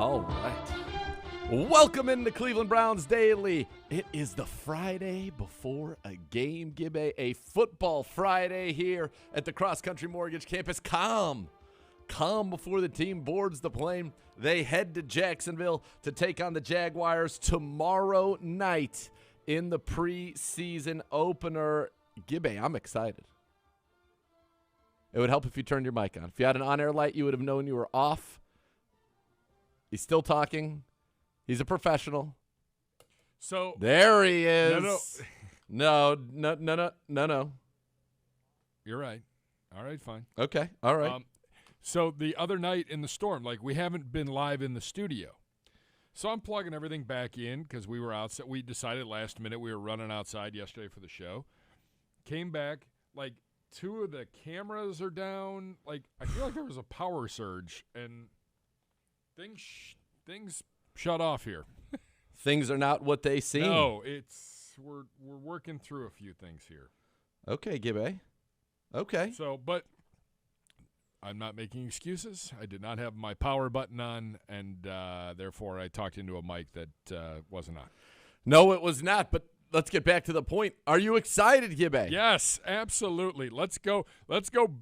All right. Welcome into Cleveland Browns Daily. It is the Friday before a game, Gibbe. A football Friday here at the Cross Country Mortgage Campus. Calm before the team boards the plane. They head to Jacksonville to take on the Jaguars tomorrow night in the preseason opener. Gibbe, I'm excited. It would help if you turned your mic on. If you had an on-air light, you would have known you were off. He's still talking. He's a professional. So there he is. No. You're right. All right, fine. Okay. All right. So the other night in the storm, we haven't been live in the studio. So I'm plugging everything back in because we were outside. We decided last minute we were running outside yesterday for the show. Came back, two of the cameras are down. I feel like there was a power surge and things shut off here. Things are not what they seem. No, we're working through a few things here. Okay, Gibbe. Okay. So, but I'm not making excuses. I did not have my power button on, and therefore I talked into a mic that wasn't on. No, it was not, but let's get back to the point. Are you excited, Gibbe? Yes, absolutely. Let's go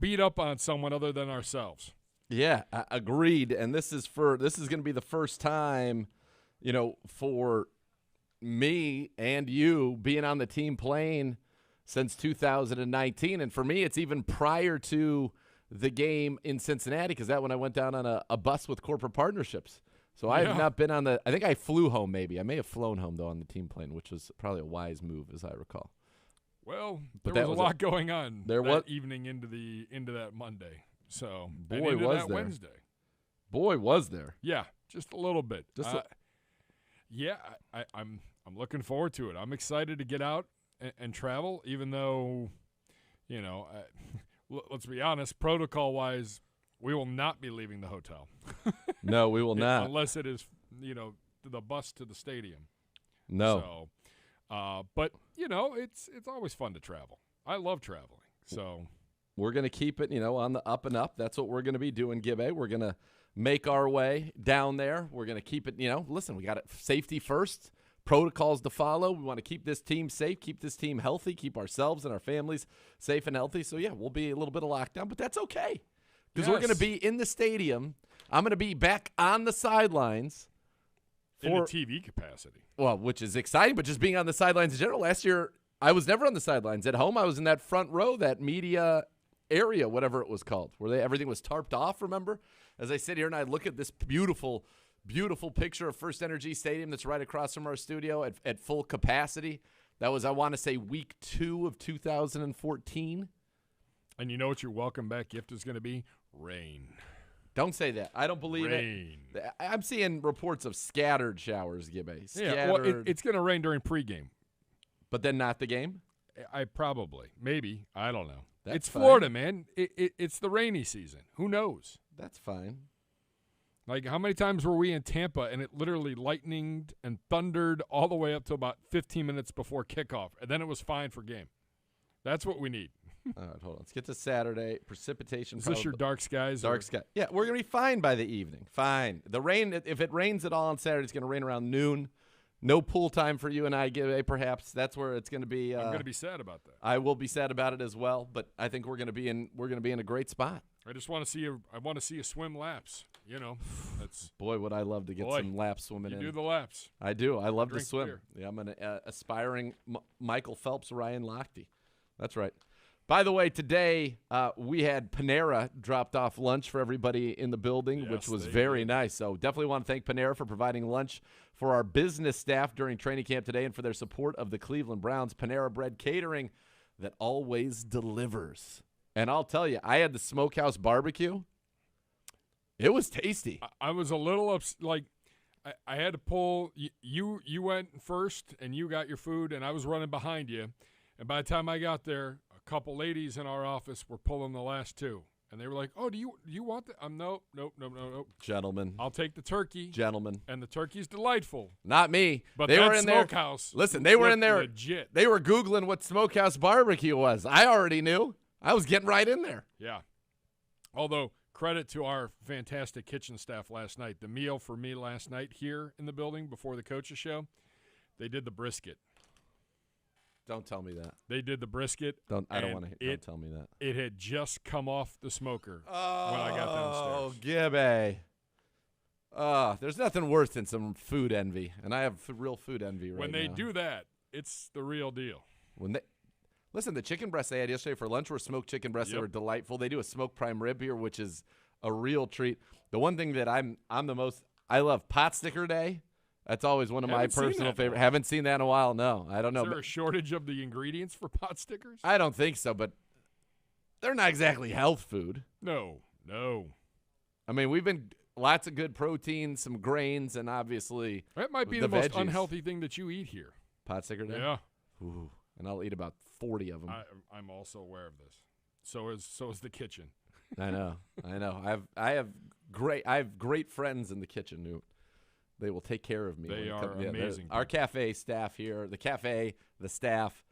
beat up on someone other than ourselves. Yeah, agreed. And this is going to be the first time, for me and you being on the team plane since 2019. And for me, it's even prior to the game in Cincinnati because that when I went down on a bus with corporate partnerships. So I have not been on I think I flew home maybe. I may have flown home, though, on the team plane, which was probably a wise move, as I recall. Well, there was a lot going on evening into that Monday. So boy, was that there. Wednesday. Boy, was there. Yeah, just a little bit. I'm looking forward to it. I'm excited to get out and travel, even though, let's be honest, protocol-wise, we will not be leaving the hotel. No, we will not. Unless it is, the bus to the stadium. No. So, but, it's always fun to travel. I love traveling. So we're going to keep it, on the up and up. That's what we're going to be doing, Gibbe. We're going to make our way down there. We're going to keep it, listen, we got it safety first, protocols to follow. We want to keep this team safe, keep this team healthy, keep ourselves and our families safe and healthy. So, yeah, we'll be a little bit of lockdown, but that's okay because we're going to be in the stadium. I'm going to be back on the sidelines. In a TV capacity. Well, which is exciting, but just being on the sidelines in general. Last year, I was never on the sidelines. At home, I was in that front row, that media area, whatever it was called, where everything was tarped off, remember? As I sit here and I look at this beautiful, beautiful picture of First Energy Stadium that's right across from our studio at full capacity. That was, I want to say, week 2 of 2014. And you know what your welcome back gift is going to be? Rain. Don't say that. I don't believe it. I'm seeing reports of scattered showers, Gibbe. Yeah, well, it's going to rain during pregame. But then not the game? Maybe. I don't know. It's fine. Florida, man. It's the rainy season. Who knows? That's fine. How many times were we in Tampa and it literally lightninged and thundered all the way up to about 15 minutes before kickoff, and then it was fine for game? That's what we need. All right, hold on. Let's get to Saturday. Precipitation. Is this your dark skies? Dark sky. Yeah, we're going to be fine by the evening. Fine. The rain, if it rains at all on Saturday, it's going to rain around noon. No pool time for you and I, Gibbe, perhaps. That's where it's going to be. I'm going to be sad about that. I will be sad about it as well, but I think we're going to be in a great spot. I just want to see you swim laps. That's boy, would I love to get some laps swimming in. You do the laps. I do. I love to Drink swim. beer. Yeah, I'm an aspiring Michael Phelps, Ryan Lochte. That's right. By the way, today we had Panera dropped off lunch for everybody in the building, which was very nice. So definitely want to thank Panera for providing lunch for our business staff during training camp today and for their support of the Cleveland Browns. Panera Bread Catering that always delivers. And I'll tell you, I had the smokehouse barbecue. It was tasty. I was a little I had to pull. You went first, and you got your food, and I was running behind you. And by the time I got there, a couple ladies in our office were pulling the last two. And they were like, "Oh, do you want that?" Nope. Gentlemen. I'll take the turkey. Gentlemen. And the turkey's delightful. Not me. But they were in smokehouse. Listen, they were in there. Legit. They were Googling what smokehouse barbecue was. I already knew. I was getting right in there. Yeah. Although credit to our fantastic kitchen staff last night. The meal for me last night here in the building before the coaches show, they did the brisket. Don't tell me that. They did the brisket. I don't want to. Don't tell me that. It had just come off the smoker when I got downstairs. Oh, Gibby. There's nothing worse than some food envy, and I have real food envy right now. When they do that, it's the real deal. Listen, the chicken breasts they had yesterday for lunch were smoked chicken breasts. They were delightful. They do a smoked prime rib here, which is a real treat. The one thing that I love pot sticker day. That's always one of my personal favorites. Haven't seen that in a while. No, I don't know. Is there a shortage of the ingredients for pot stickers? I don't think so, but they're not exactly health food. No. I mean, we've been lots of good protein, some grains, and obviously that might be the most unhealthy thing that you eat here. Pot sticker day? Yeah. Ooh, and I'll eat about 40 of them. I'm also aware of this. So is the kitchen. I know. I have great friends in the kitchen who they will take care of me. They are amazing. Our cafe staff here, the staff,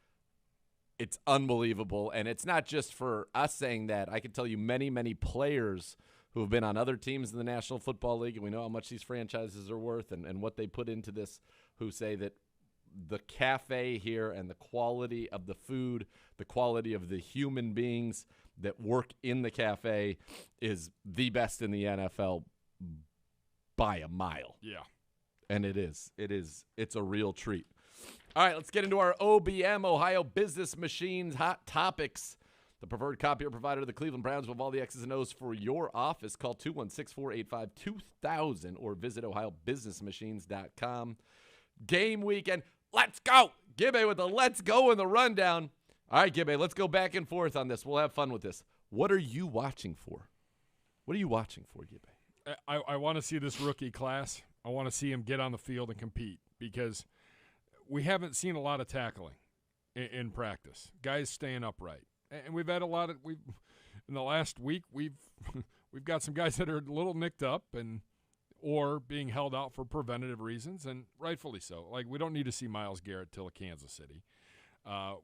it's unbelievable. And it's not just for us saying that. I can tell you many, many players who have been on other teams in the National Football League, and we know how much these franchises are worth and what they put into this, who say that the cafe here and the quality of the food, the quality of the human beings that work in the cafe is the best in the NFL by a mile. Yeah. And it is. It's a real treat. All right, let's get into our OBM, Ohio Business Machines Hot Topics. The preferred copier provider of the Cleveland Browns with all the X's and O's for your office. Call 216-485-2000 or visit ohiobusinessmachines.com. Game weekend. Let's go. Gibby with the let's go in the rundown. All right, Gibby, let's go back and forth on this. We'll have fun with this. What are you watching for? What are you watching for, Gibby? I want to see this rookie class. I want to see him get on the field and compete because we haven't seen a lot of tackling in practice. Guys staying upright. And we've had in the last week, we've got some guys that are a little nicked up or being held out for preventative reasons, and rightfully so. Like, we don't need to see Myles Garrett till Kansas City.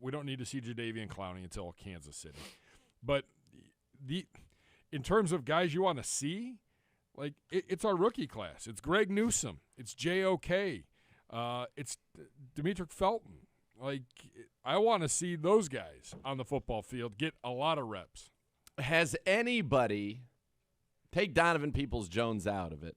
We don't need to see Jadeveon Clowney until Kansas City. But in terms of guys you want to see, like, it's our rookie class. It's Greg Newsome. It's J.O.K. It's Demetric Felton. Like, I want to see those guys on the football field get a lot of reps. Has anybody, take Donovan Peoples-Jones out of it,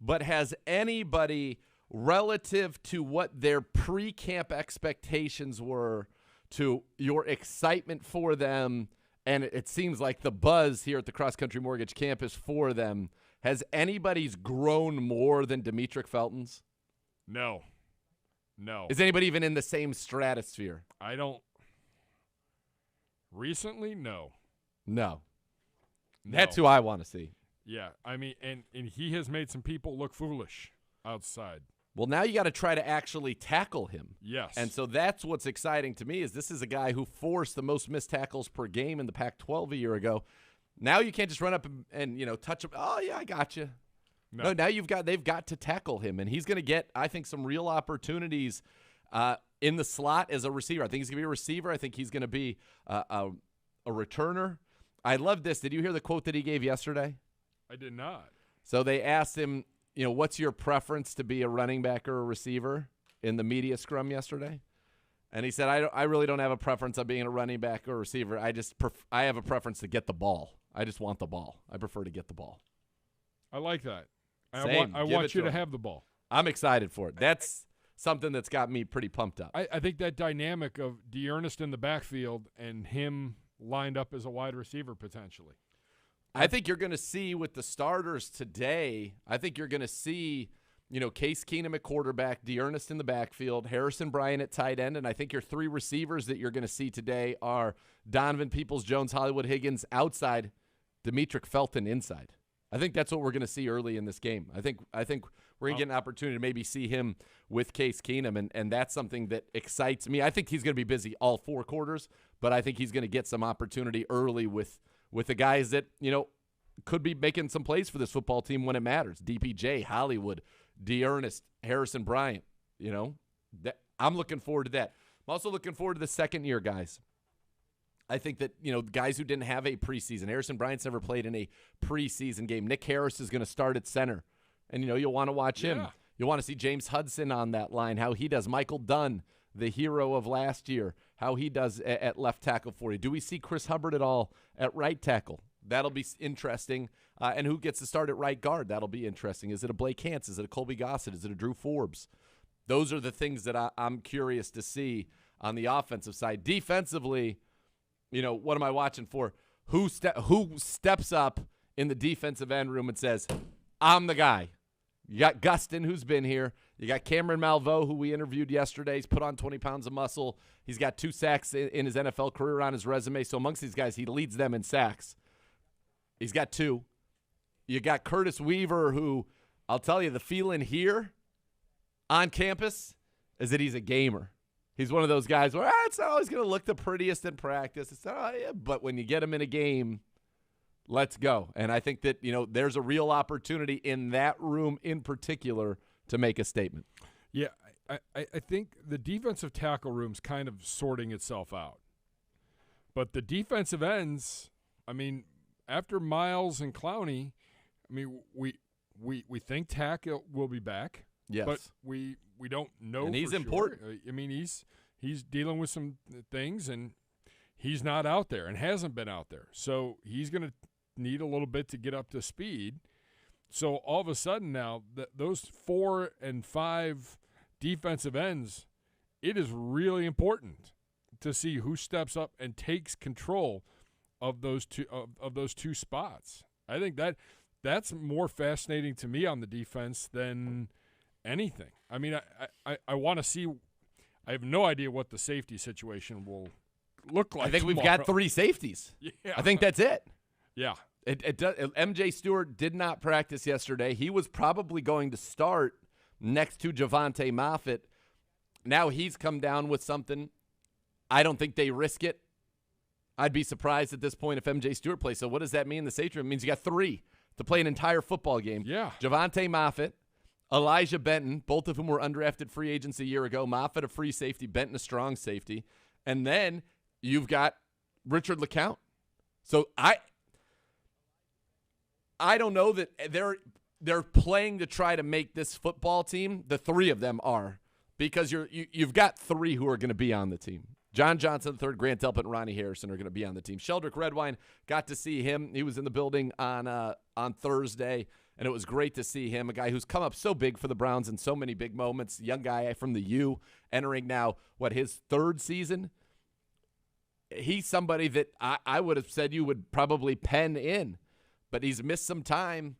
but has anybody relative to what their pre-camp expectations were to your excitement for them, and it seems like the buzz here at the Cross Country Mortgage campus for them, has anybody's grown more than Demetric Felton's? No. Is anybody even in the same stratosphere? I don't. Recently, no. No. That's who I want to see. Yeah, I mean, and he has made some people look foolish outside. Well, now you got to try to actually tackle him. Yes. And so that's what's exciting to me is this is a guy who forced the most missed tackles per game in the Pac-12 a year ago. Now you can't just run up and touch him. Oh, yeah, I got you. No, now they've got to tackle him, and he's going to get, I think, some real opportunities in the slot as a receiver. I think he's going to be a receiver. I think he's going to be a returner. I love this. Did you hear the quote that he gave yesterday? I did not. So they asked him, what's your preference to be a running back or a receiver in the media scrum yesterday? And he said, I really don't have a preference on being a running back or a receiver. I have a preference to get the ball. I just want the ball. I prefer to get the ball. I like that. I want you to have the ball. I'm excited for it. That's something that's got me pretty pumped up. I think that dynamic of D'Ernest in the backfield and him lined up as a wide receiver potentially. I think you're going to see with the starters today, I think you're going to see, Case Keenum at quarterback, D'Ernest in the backfield, Harrison Bryant at tight end, and I think your three receivers that you're going to see today are Donovan Peoples-Jones, Hollywood Higgins outside, Demetric Felton inside. I think that's what we're going to see early in this game. I think we're going to get an opportunity to maybe see him with Case Keenum, and that's something that excites me. I think he's going to be busy all four quarters, but I think he's going to get some opportunity early with the guys that, could be making some plays for this football team when it matters. DPJ, Hollywood, D'Ernest, Harrison Bryant, I'm looking forward to that. I'm also looking forward to the second-year guys. I think that, guys who didn't have a preseason, Harrison Bryant's never played in a preseason game. Nick Harris is going to start at center, and, you'll want to watch him. You'll want to see James Hudson on that line, how he does. Michael Dunn, the hero of last year, how he does at left tackle for you. Do we see Chris Hubbard at all at right tackle? That'll be interesting. And who gets to start at right guard? That'll be interesting. Is it a Blake Hance? Is it a Colby Gossett? Is it a Drew Forbes? Those are the things that I'm curious to see on the offensive side. Defensively, what am I watching for? Who steps up in the defensive end room and says, I'm the guy? You got Gustin, who's been here. You got Cameron Malveaux, who we interviewed yesterday. He's put on 20 pounds of muscle. He's got 2 sacks in his NFL career on his resume. So amongst these guys, he leads them in sacks. He's got 2. You got Curtis Weaver, who I'll tell you, the feeling here on campus is that he's a gamer. He's one of those guys where it's not always going to look the prettiest in practice. But when you get him in a game, let's go. And I think that, there's a real opportunity in that room in particular to make a statement. Yeah, I think the defensive tackle room's kind of sorting itself out. But the defensive ends, after Miles and Clowney, we think Tack will be back. Yes. But we don't know. And he's for important. Sure. He's dealing with some things, and he's not out there and hasn't been out there. So he's going to need a little bit to get up to speed. So all of a sudden now, those 4 and 5 defensive ends, it is really important to see who steps up and takes control of those two spots. I think that's more fascinating to me on the defense than anything. I want to see. I have no idea what the safety situation will look like. I think tomorrow. we've got 3 safeties. Yeah. I think that's it. Yeah. It does. MJ Stewart did not practice yesterday. He was probably going to start next to Javonte Moffitt. Now he's come down with something. I don't think they risk it. I'd be surprised at this point if MJ Stewart plays. So what does that mean in the safety room? It means you got 3 to play an entire football game. Yeah. Javonte Moffitt, Elijah Benton, both of whom were undrafted free agents a year ago. Moffitt a free safety, Benton a strong safety. And then you've got Richard LeCount. So I don't know that they're playing to try to make this football team. The 3 of them are, because you've got 3 who are going to be on the team. John Johnson III, Grant Delpit, and Ronnie Harrison are going to be on the team. Sheldrick Redwine, got to see him. He was in the building on Thursday, and it was great to see him, a guy who's come up so big for the Browns in so many big moments. Young guy from the U, entering now, his 3rd season. He's somebody that I would have said you would probably pen in, but he's missed some time,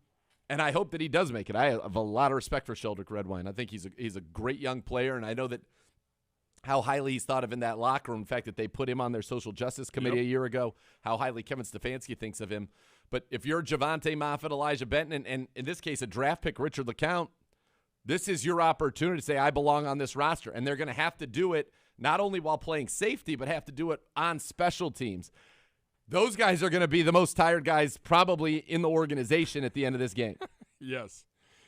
and I hope that he does make it. I have a lot of respect for Sheldrick Redwine. I think he's a great young player, and I know that how highly he's thought of in that locker room. The fact that they put him on their social justice committee a year ago, how highly Kevin Stefanski thinks of him. But if you're Javonte Moffitt, Elijah Benton, and in this case a draft pick, Richard LeCount, this is your opportunity to say, I belong on this roster. And they're going to have to do it not only while playing safety, but have to do it on special teams. Those guys are going to be the most tired guys probably in the organization at the end of this game. Yes.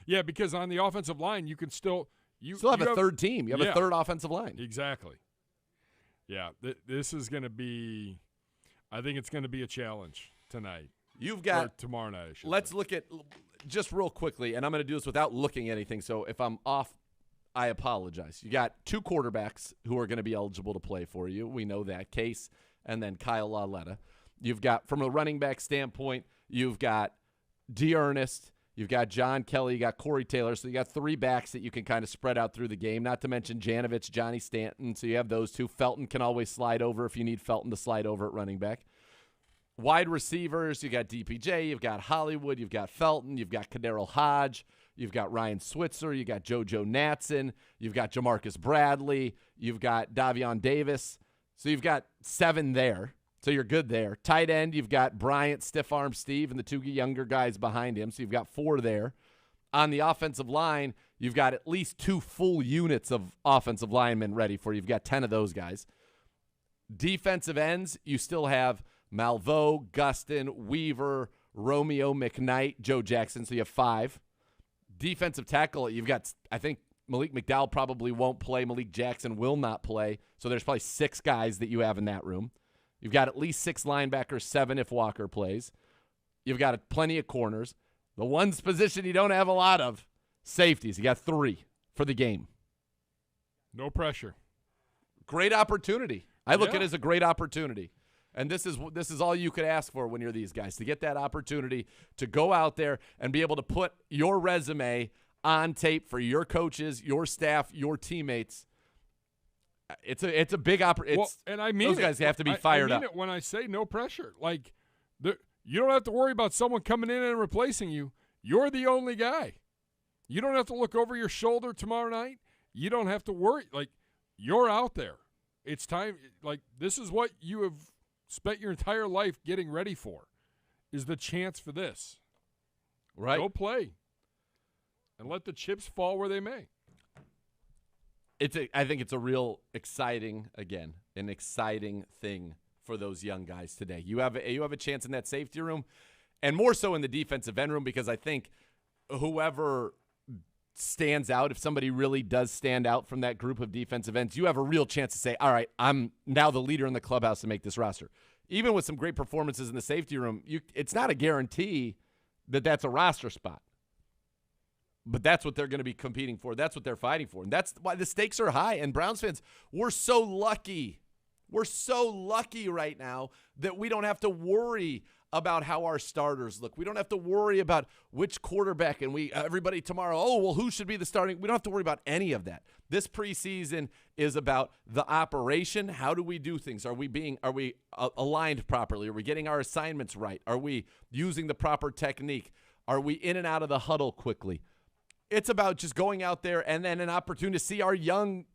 Yeah, because on the offensive line, you can still – You have a third team. You have a third offensive line. Exactly. Yeah, this is going to be – I think it's going to be a challenge tonight. You've got – or tomorrow night, I should Let's say. look at – just real quickly, and I'm going to do this without looking at anything, so if I'm off, I apologize. You got 2 quarterbacks who are going to be eligible to play for you. We know that. Case and then Kyle Lauletta. You've got, from a running back standpoint, you've got D'Ernest. You've got John Kelly, you got Corey Taylor, so you got 3 backs that you can kind of spread out through the game, not to mention Janovich, Johnny Stanton, so you have those 2. Felton can always slide over if you need Felton to slide over at running back. Wide receivers, you got DPJ, you've got Hollywood, you've got Felton, you've got Kadero Hodge, you've got Ryan Switzer, you got JoJo Natson, you've got Jamarcus Bradley, you've got Davion Davis, so you've got 7 there. So you're good there. Tight end, you've got Bryant, Stiff Arm Steve, and the 2 younger guys behind him. So you've got 4 there. On the offensive line, you've got at least 2 full units of offensive linemen ready for you. You've got 10 of those guys. Defensive ends, you still have Malveaux, Gustin, Weaver, Romeo McKnight, Joe Jackson. So you have 5. Defensive tackle, you've got, I think, Malik McDowell probably won't play. Malik Jackson will not play. So there's probably 6 guys that you have in that room. You've got at least 6 linebackers, 7 if Walker plays. You've got plenty of corners. The one position you don't have a lot of, safeties. You got 3 for the game. No pressure. Great opportunity. I look at it as a great opportunity. And this is all you could ask for when you're these guys, to get that opportunity to go out there and be able to put your resume on tape for your coaches, your staff, your teammates. It's a big opportunity. Well, and I mean those guys have to be fired up. I mean it when I say no pressure. Like, you don't have to worry about someone coming in and replacing you. You're the only guy. You don't have to look over your shoulder tomorrow night. You don't have to worry. Like, you're out there. It's time. Like, this is what you have spent your entire life getting ready for, is the chance for this. Right. Go play and let the chips fall where they may. I think it's a real exciting thing for those young guys today. You have a chance in that safety room, and more so in the defensive end room, because I think whoever stands out, if somebody really does stand out from that group of defensive ends, you have a real chance to say, all right, I'm now the leader in the clubhouse to make this roster. Even with some great performances in the safety room, it's not a guarantee that that's a roster spot. But that's what they're going to be competing for. That's what they're fighting for. And that's why the stakes are high. And Browns fans, we're so lucky. We're so lucky right now that we don't have to worry about how our starters look. We don't have to worry about which quarterback and everybody tomorrow, who should be the starting? We don't have to worry about any of that. This preseason is about the operation. How do we do things? Are we aligned properly? Are we getting our assignments right? Are we using the proper technique? Are we in and out of the huddle quickly? It's about just going out there and then an opportunity to see our young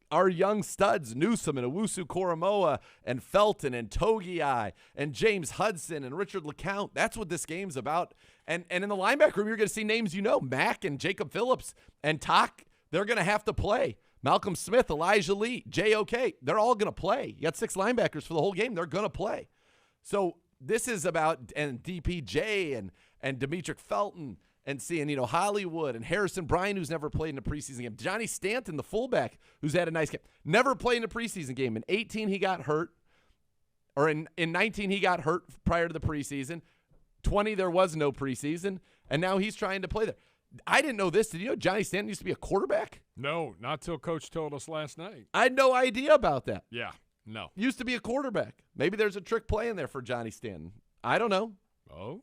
studs, Newsome and Owusu-Koramoah and Felton and Togiai and James Hudson and Richard LeCount. That's what this game's about. And in the linebacker room, you're going to see names Mack and Jacob Phillips and Tok. They're going to have to play. Malcolm Smith, Elijah Lee, JOK, they're all going to play. You got 6 linebackers for the whole game. They're going to play. So this is about, and DPJ and Demetric Felton, and seeing, Hollywood and Harrison Bryant, who's never played in a preseason game. Johnny Stanton, the fullback, who's had a nice game. Never played in a preseason game. In 18, he got hurt. Or in 19, he got hurt prior to the preseason. 20, there was no preseason. And now he's trying to play there. I didn't know this. Did you know Johnny Stanton used to be a quarterback? No, not till Coach told us last night. I had no idea about that. Yeah, no. Used to be a quarterback. Maybe there's a trick play in there for Johnny Stanton. I don't know. Oh.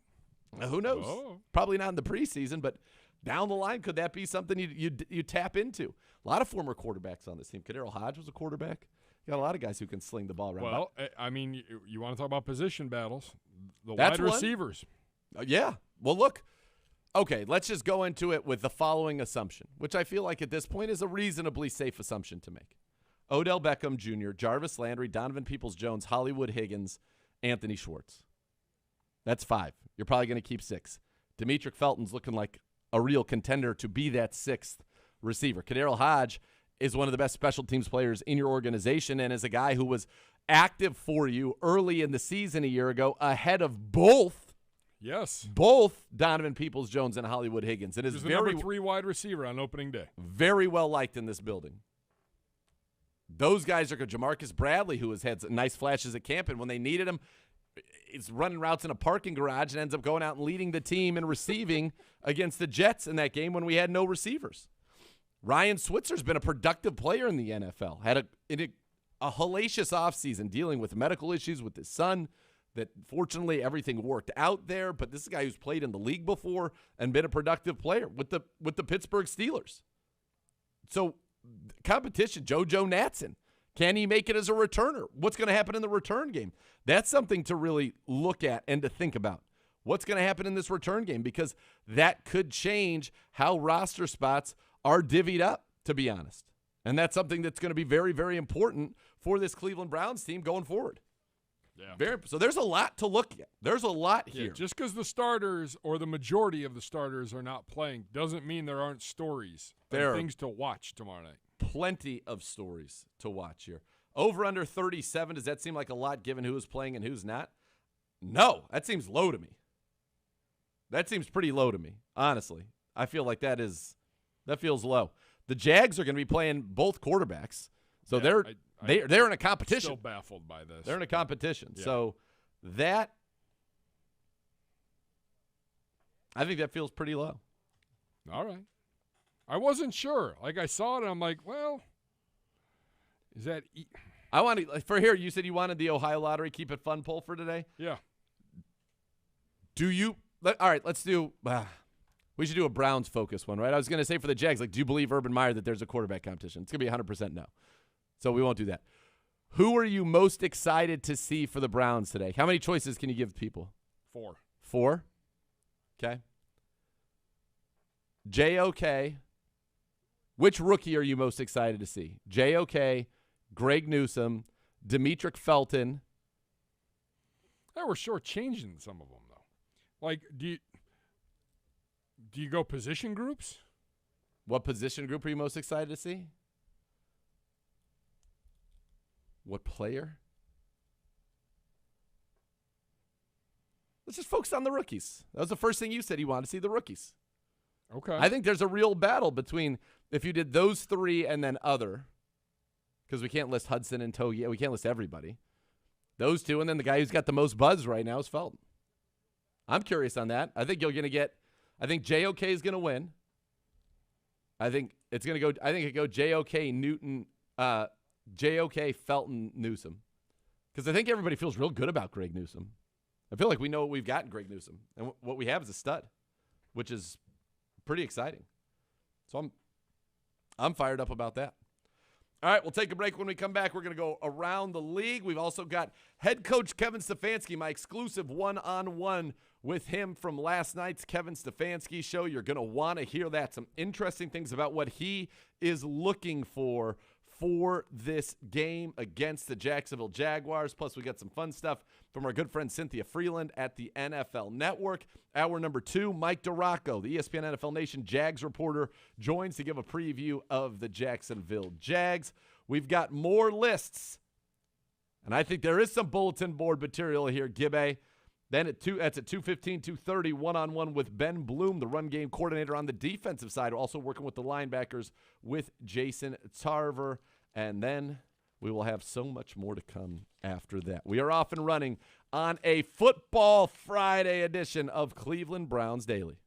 Who knows? Oh. Probably not in the preseason, but down the line, could that be something you tap into? A lot of former quarterbacks on this team. Kadarius Hodge was a quarterback. You got a lot of guys who can sling the ball around. Well, I mean, you want to talk about position battles. That's wide receivers. Yeah. Well, look. Okay, let's just go into it with the following assumption, which I feel like at this point is a reasonably safe assumption to make. Odell Beckham Jr., Jarvis Landry, Donovan Peoples-Jones, Hollywood Higgins, Anthony Schwartz. That's 5. You're probably going to keep 6. Demetric Felton's looking like a real contender to be that 6th receiver. Kadarius Hodge is one of the best special teams players in your organization and is a guy who was active for you early in the season a year ago, ahead of both Donovan Peoples-Jones and Hollywood Higgins. It is the number 3 wide receiver on opening day. Very well liked in this building. Those guys are good. Jamarcus Bradley, who has had nice flashes at camp, and when they needed him, is running routes in a parking garage and ends up going out and leading the team in receiving against the Jets in that game when we had no receivers. Ryan Switzer's been a productive player in the NFL. Had a hellacious offseason dealing with medical issues with his son that fortunately everything worked out there. But this is a guy who's played in the league before and been a productive player with the Pittsburgh Steelers. So competition, JoJo Natson. Can he make it as a returner? What's going to happen in the return game? That's something to really look at and to think about. What's going to happen in this return game? Because that could change how roster spots are divvied up, to be honest. And that's something that's going to be very, very important for this Cleveland Browns team going forward. Yeah. So there's a lot to look at. There's a lot here. Yeah, just because the starters or the majority of the starters are not playing doesn't mean there aren't stories and things to watch tomorrow night. Plenty of stories to watch here. Over under 37, does that seem like a lot given who is playing and who's not? No, that seems low to me. That seems pretty low to me, honestly. I feel like that feels low. The Jags are going to be playing both quarterbacks, So Yeah, they're in a competition. Still baffled by this. They're in a competition. Yeah. So that, I think that feels pretty low. All right. I wasn't sure. Like, I saw it, and I'm like, well, is that I want to, for here, you said you wanted the Ohio Lottery Keep It Fun poll for today. Yeah. All right, let's do, we should do a Browns focus one, right? I was going to say for the Jags, like, do you believe Urban Meyer that there's a quarterback competition? It's going to be 100% no. So we won't do that. Who are you most excited to see for the Browns today? How many choices can you give people? 4. 4? Okay. JOK. Which rookie are you most excited to see? JOK, Greg Newsome, Demetric Felton. They were shortchanging some of them, though. Like, do you go position groups? What position group are you most excited to see? What player? Let's just focus on the rookies. That was the first thing you said you wanted to see, the rookies. Okay. I think there's a real battle between if you did those 3 and then other, because we can't list Hudson and Togi. We can't list everybody. Those 2, and then the guy who's got the most buzz right now is Felton. I'm curious on that. I think I think JOK is going to win. I think it go JOK Newton, JOK Felton Newsome. Because I think everybody feels real good about Greg Newsome. I feel like we know what we've got in Greg Newsome. And what we have is a stud, which is pretty exciting. So I'm fired up about that. All right, we'll take a break. When we come back, we're going to go around the league. We've also got head coach Kevin Stefanski, my exclusive one-on-one with him from last night's Kevin Stefanski show. You're going to want to hear that. Some interesting things about what he is looking for this game against the Jacksonville Jaguars. Plus, we got some fun stuff from our good friend Cynthia Freeland at the NFL Network. Hour number 2, Mike DiRocco, the ESPN NFL Nation Jags reporter, joins to give a preview of the Jacksonville Jags. We've got more lists, and I think there is some bulletin board material here, Gibbe. Then that's at 2:15, 2:30, one-on-one with Ben Bloom, the run game coordinator on the defensive side, also working with the linebackers with Jason Tarver. And then we will have so much more to come after that. We are off and running on a Football Friday edition of Cleveland Browns Daily.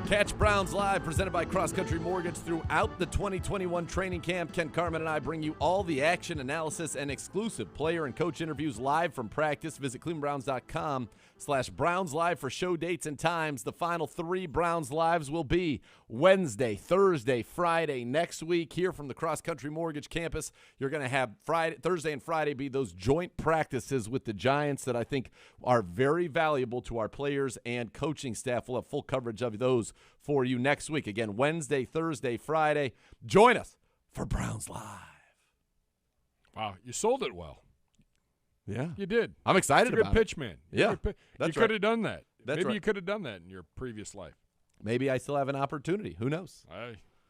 Catch Browns Live, presented by Cross Country Mortgage, throughout the 2021 training camp. Ken Carmen and I bring you all the action, analysis, and exclusive player and coach interviews live from practice. Visit clevelandbrowns.com/Browns Live for show dates and times. The final 3 Browns Lives will be Wednesday, Thursday, Friday next week here from the Cross Country Mortgage campus. You're going to have Thursday and Friday be those joint practices with the Giants that I think are very valuable to our players and coaching staff. We'll have full coverage of those for you next week. Again, Wednesday, Thursday, Friday. Join us for Browns Live. Wow, you sold it well. Yeah. You did. I'm excited about it. You're a good pitch man. Yeah, you could have done that. That's Maybe you could have done that in your previous life. Maybe I still have an opportunity. Who knows?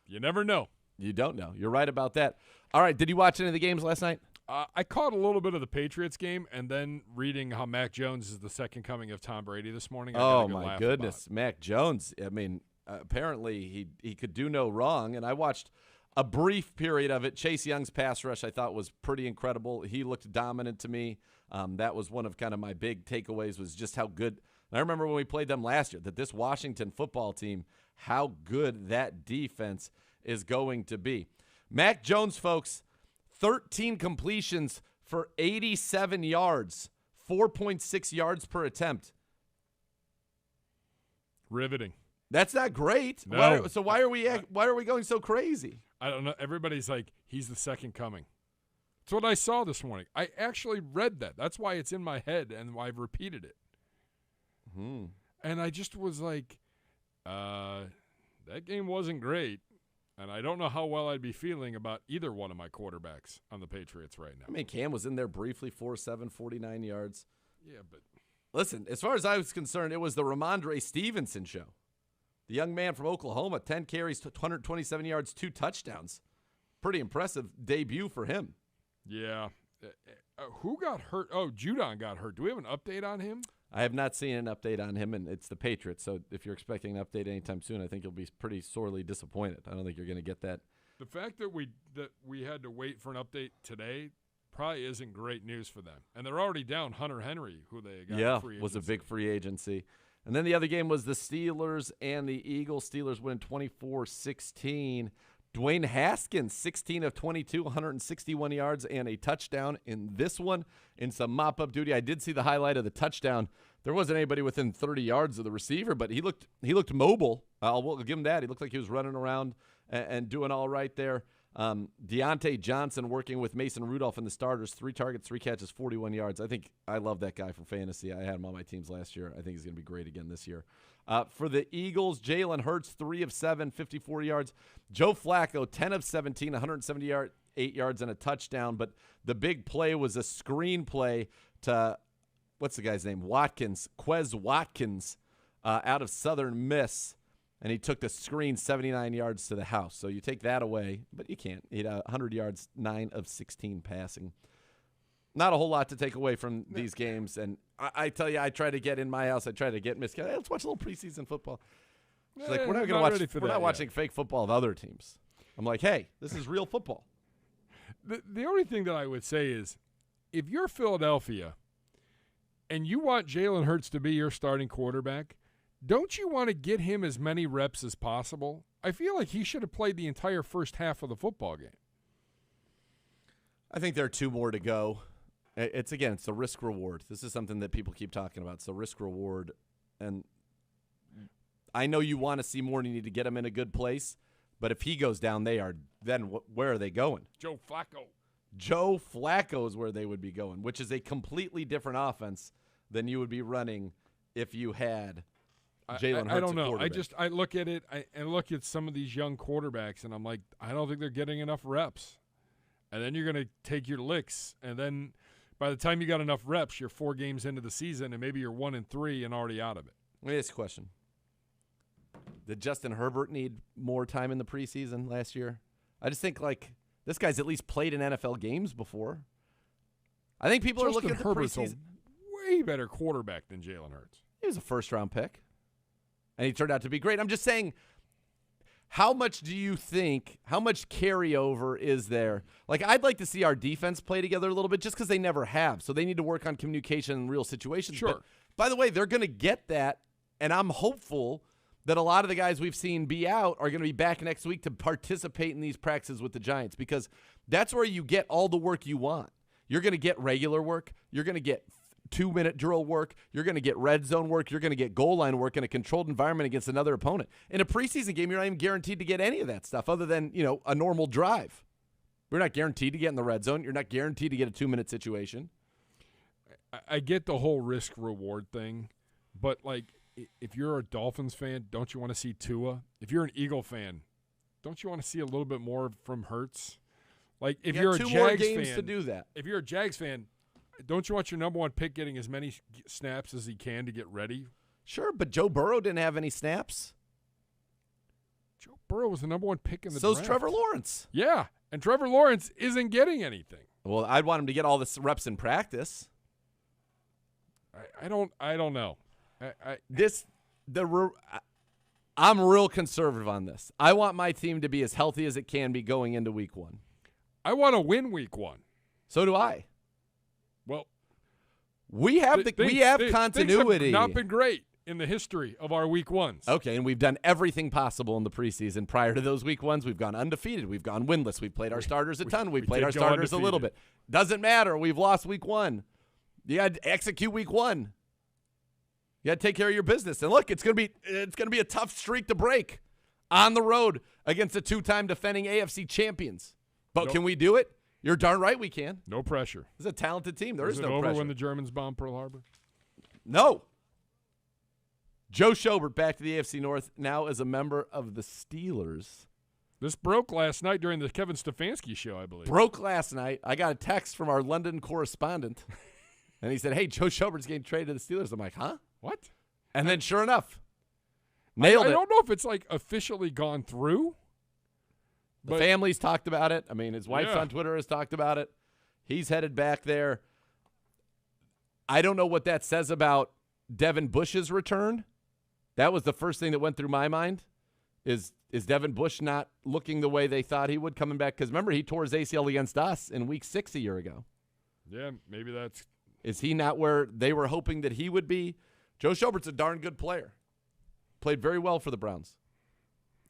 You never know. You don't know. You're right about that. All right, did you watch any of the games last night? I caught a little bit of the Patriots game, and then reading how Mac Jones is the second coming of Tom Brady this morning. Oh, my goodness. Mac Jones, I mean, apparently he could do no wrong, and I watched a brief period of it. Chase Young's pass rush I thought was pretty incredible. He looked dominant to me. That was one of kind of my big takeaways, was just how good. And I remember when we played them last year, that this Washington football team, how good that defense is going to be. Mac Jones, folks, 13 completions for 87 yards, 4.6 yards per attempt. Riveting. That's not great. No. Why are we going so crazy? I don't know. Everybody's like, he's the second coming. That's what I saw this morning. I actually read that. That's why it's in my head, and why I've repeated it. And I just was like, that game wasn't great. And I don't know how well I'd be feeling about either one of my quarterbacks on the Patriots right now. I mean, Cam was in there briefly, 4-7, 49 yards. Yeah, but listen, as far as I was concerned, it was the Ramondre Stevenson show. The young man from Oklahoma, 10 carries, 127 yards, 2 touchdowns. Pretty impressive debut for him. Yeah. Who got hurt? Oh, Judon got hurt. Do we have an update on him? I have not seen an update on him, and it's the Patriots. So if you're expecting an update anytime soon, I think you'll be pretty sorely disappointed. I don't think you're going to get that. The fact that we had to wait for an update today probably isn't great news for them. And they're already down Hunter Henry, who they got in free agency. Was a big free agency. And then the other game was the Steelers and the Eagles. Steelers win 24-16. Dwayne Haskins, 16 of 22, 161 yards and a touchdown in this one in some mop-up duty. I did see the highlight of the touchdown. There wasn't anybody within 30 yards of the receiver, but he looked mobile. We'll give him that. He looked like he was running around and doing all right there. Deontay Johnson working with Mason Rudolph in the starters, 3 targets, 3 catches, 41 yards. I love that guy for fantasy. I had him on my teams last year. I think he's going to be great again this year. For the Eagles, Jalen Hurts, 3 of 7, 54 yards. Joe Flacco, 10 of 17, 178 yards and a touchdown. But the big play was a screen play to, what's the guy's name? Quez Watkins out of Southern Miss. And he took the screen 79 yards to the house. So you take that away, but you can't. He had 100 yards, 9 of 16 passing. Not a whole lot to take away from these games. And I tell you, I try to get in my house. I try to get Miss. Hey, let's watch a little preseason football. She's like, we're not going to watch. We're not watching fake football of other teams. I'm like, hey, this is real football. The only thing that I would say is, if you're Philadelphia and you want Jalen Hurts to be your starting quarterback, don't you want to get him as many reps as possible? I feel like he should have played the entire first half of the football game. I think there are 2 more to go. It's the risk reward. This is something that people keep talking about. It's the risk reward. And I know you want to see more and you need to get him in a good place. But if he goes down, where are they going? Joe Flacco. Joe Flacco is where they would be going, which is a completely different offense than you would be running if you had Jalen Hurts. I don't know. I look at it and look at some of these young quarterbacks, and I'm like, I don't think they're getting enough reps. And then you're going to take your licks, and then by the time you got enough reps, you're 4 games into the season, and maybe you're 1-3 and already out of it. Let me ask you a question. Did Justin Herbert need more time in the preseason last year? I just think, this guy's at least played in NFL games before. I think people are looking at the Herbert's preseason. A way better quarterback than Jalen Hurts. He was a first-round pick, and he turned out to be great. I'm just saying, how much carryover is there? I'd like to see our defense play together a little bit just because they never have. So they need to work on communication in real situations. Sure. But, by the way, they're going to get that, and I'm hopeful that a lot of the guys we've seen be out are going to be back next week to participate in these practices with the Giants, because that's where you get all the work you want. You're going to get regular work. You're going to get 2-minute drill work. You're going to get red zone work. You're going to get goal line work in a controlled environment against another opponent. In a preseason game, you're not even guaranteed to get any of that stuff other than, a normal drive. You're not guaranteed to get in the red zone. You're not guaranteed to get a 2-minute situation. I get the whole risk-reward thing, but, if you're a Dolphins fan, don't you want to see Tua? If you're an Eagle fan, don't you want to see a little bit more from Hurts? If you're a two Jags more games fan, to do that. If you're a Jags fan, don't you want your number one pick getting as many snaps as he can to get ready? Sure, but Joe Burrow didn't have any snaps. Joe Burrow was the number one pick in the So's draft. Trevor Lawrence. Yeah, and Trevor Lawrence isn't getting anything. Well, I'd want him to get all the reps in practice. I don't know. I'm real conservative on this. I want my team to be as healthy as it can be going into week 1. I want to win week 1. So do I. Well, we have continuity. Things have not been great in the history of our week 1s. Okay, and we've done everything possible in the preseason. Prior to those week 1s, we've gone undefeated. We've gone winless. We've played our starters a ton. We've played our starters a little bit. Doesn't matter. We've lost week 1. You got to execute week 1. You got to take care of your business. And look, it's going to be a tough streak to break on the road against the 2-time defending AFC champions. But Can we do it? You're darn right we can. No pressure. It's a talented team. There is no over pressure. When the Germans bombed Pearl Harbor? No. Joe Schobert back to the AFC North now as a member of the Steelers. This broke last night during the Kevin Stefanski show, I believe. Broke last night. I got a text from our London correspondent, and he said, hey, Joe Schobert's getting traded to the Steelers. I'm like, huh? What? And then sure enough, nailed it. I don't know if it's officially gone through. The family's talked about it. I mean, his wife on Twitter has talked about it. He's headed back there. I don't know what that says about Devin Bush's return. That was the first thing that went through my mind. Is Devin Bush not looking the way they thought he would coming back? Because remember, he tore his ACL against us in week 6 a year ago. Yeah, maybe that's. Is he not where they were hoping that he would be? Joe Schobert's a darn good player. Played very well for the Browns.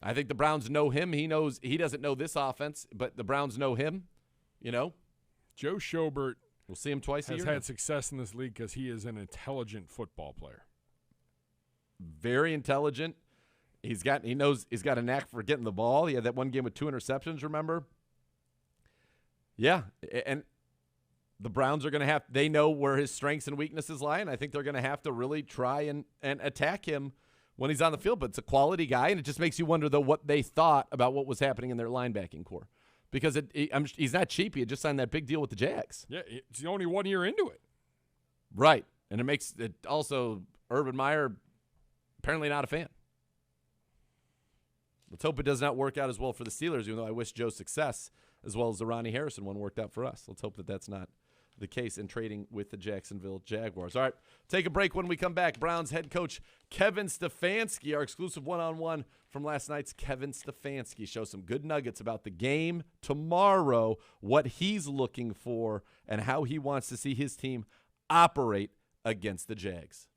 I think the Browns know him. He doesn't know this offense, but the Browns know him. Joe Schobert. We'll see him twice a year. Has had success in this league because he is an intelligent football player. Very intelligent. He's got a knack for getting the ball. He had that one game with 2 interceptions, remember? Yeah, and the Browns are going to they know where his strengths and weaknesses lie, and I think they're going to have to really try and attack him when he's on the field. But it's a quality guy, and it just makes you wonder, though, what they thought about what was happening in their linebacking core. Because he's not cheap. He had just signed that big deal with the Jags. Yeah, it's only 1 year into it. Right, and it makes it also Urban Meyer apparently not a fan. Let's hope it does not work out as well for the Steelers, even though I wish Joe success, as well as the Ronnie Harrison one worked out for us. Let's hope that that's not the case in trading with the Jacksonville Jaguars. All right, take a break. When we come back, Browns head coach Kevin Stefanski, our exclusive one-on-one from last night's Kevin Stefanski show. Some good nuggets about the game tomorrow, what he's looking for, and how he wants to see his team operate against the Jags.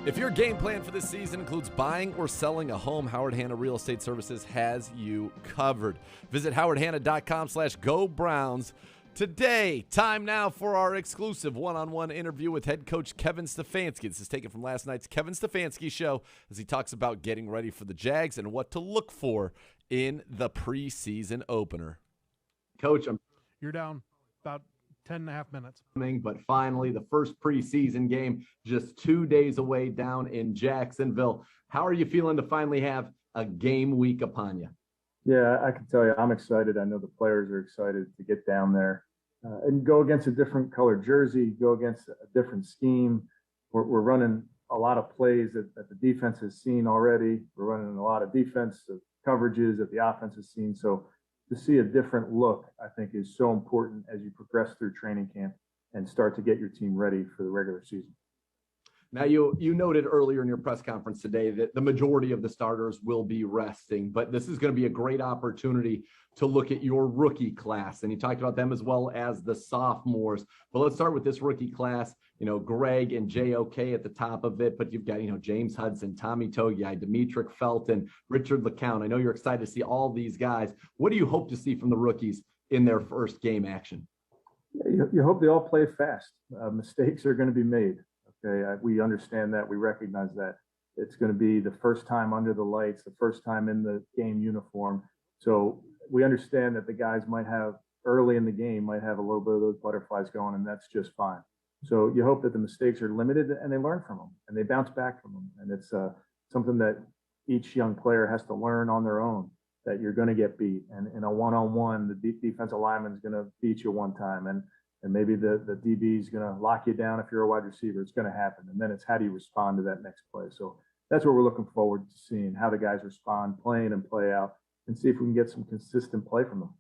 If your game plan for this season includes buying or selling a home, Howard Hanna Real Estate Services has you covered. Visit howardhanna.com/GoBrowns today. Time now for our exclusive one-on-one interview with head coach Kevin Stefanski. This is taken from last night's Kevin Stefanski show as he talks about getting ready for the Jags and what to look for in the preseason opener. Coach, You're down about 10 and a half minutes. But finally, the first preseason game just 2 days away down in Jacksonville. How are you feeling to finally have a game week upon you? Yeah, I can tell you, I'm excited. I know the players are excited to get down there and go against a different colored jersey, go against a different scheme. We're running a lot of plays that the defense has seen already. We're running a lot of defensive coverages that the offense has seen. So to see a different look, I think, is so important as you progress through training camp and start to get your team ready for the regular season. Now, you noted earlier in your press conference today that the majority of the starters will be resting, but this is going to be a great opportunity to look at your rookie class. And you talked about them as well as the sophomores. But let's start with this rookie class. You know, Greg and JOK at the top of it, but you've got, James Hudson, Tommy Togiai, Demetric Felton, Richard LeCount. I know you're excited to see all these guys. What do you hope to see from the rookies in their first game action? You hope they all play fast. Mistakes are going to be made. Okay, we understand that. We recognize that. It's going to be the first time under the lights, the first time in the game uniform. So we understand that the guys might have early in the game, might have a little bit of those butterflies going, and that's just fine. So you hope that the mistakes are limited and they learn from them and they bounce back from them. And it's something that each young player has to learn on their own, that you're going to get beat. And in a one-on-one, the defensive lineman is going to beat you one time. And maybe the DB is going to lock you down if you're a wide receiver. It's going to happen. And then it's how do you respond to that next play? So that's what we're looking forward to seeing, how the guys respond, playing and play out, and see if we can get some consistent play from them.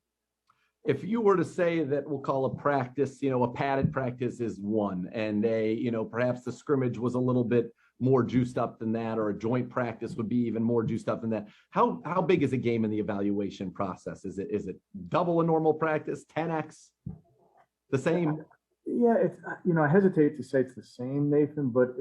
If you were to say that we'll call a practice, a padded practice is one, and perhaps the scrimmage was a little bit more juiced up than that, or a joint practice would be even more juiced up than that. How big is a game in the evaluation process? Is it double a normal practice, 10x, the same? Yeah, it's I hesitate to say it's the same, Nathan, but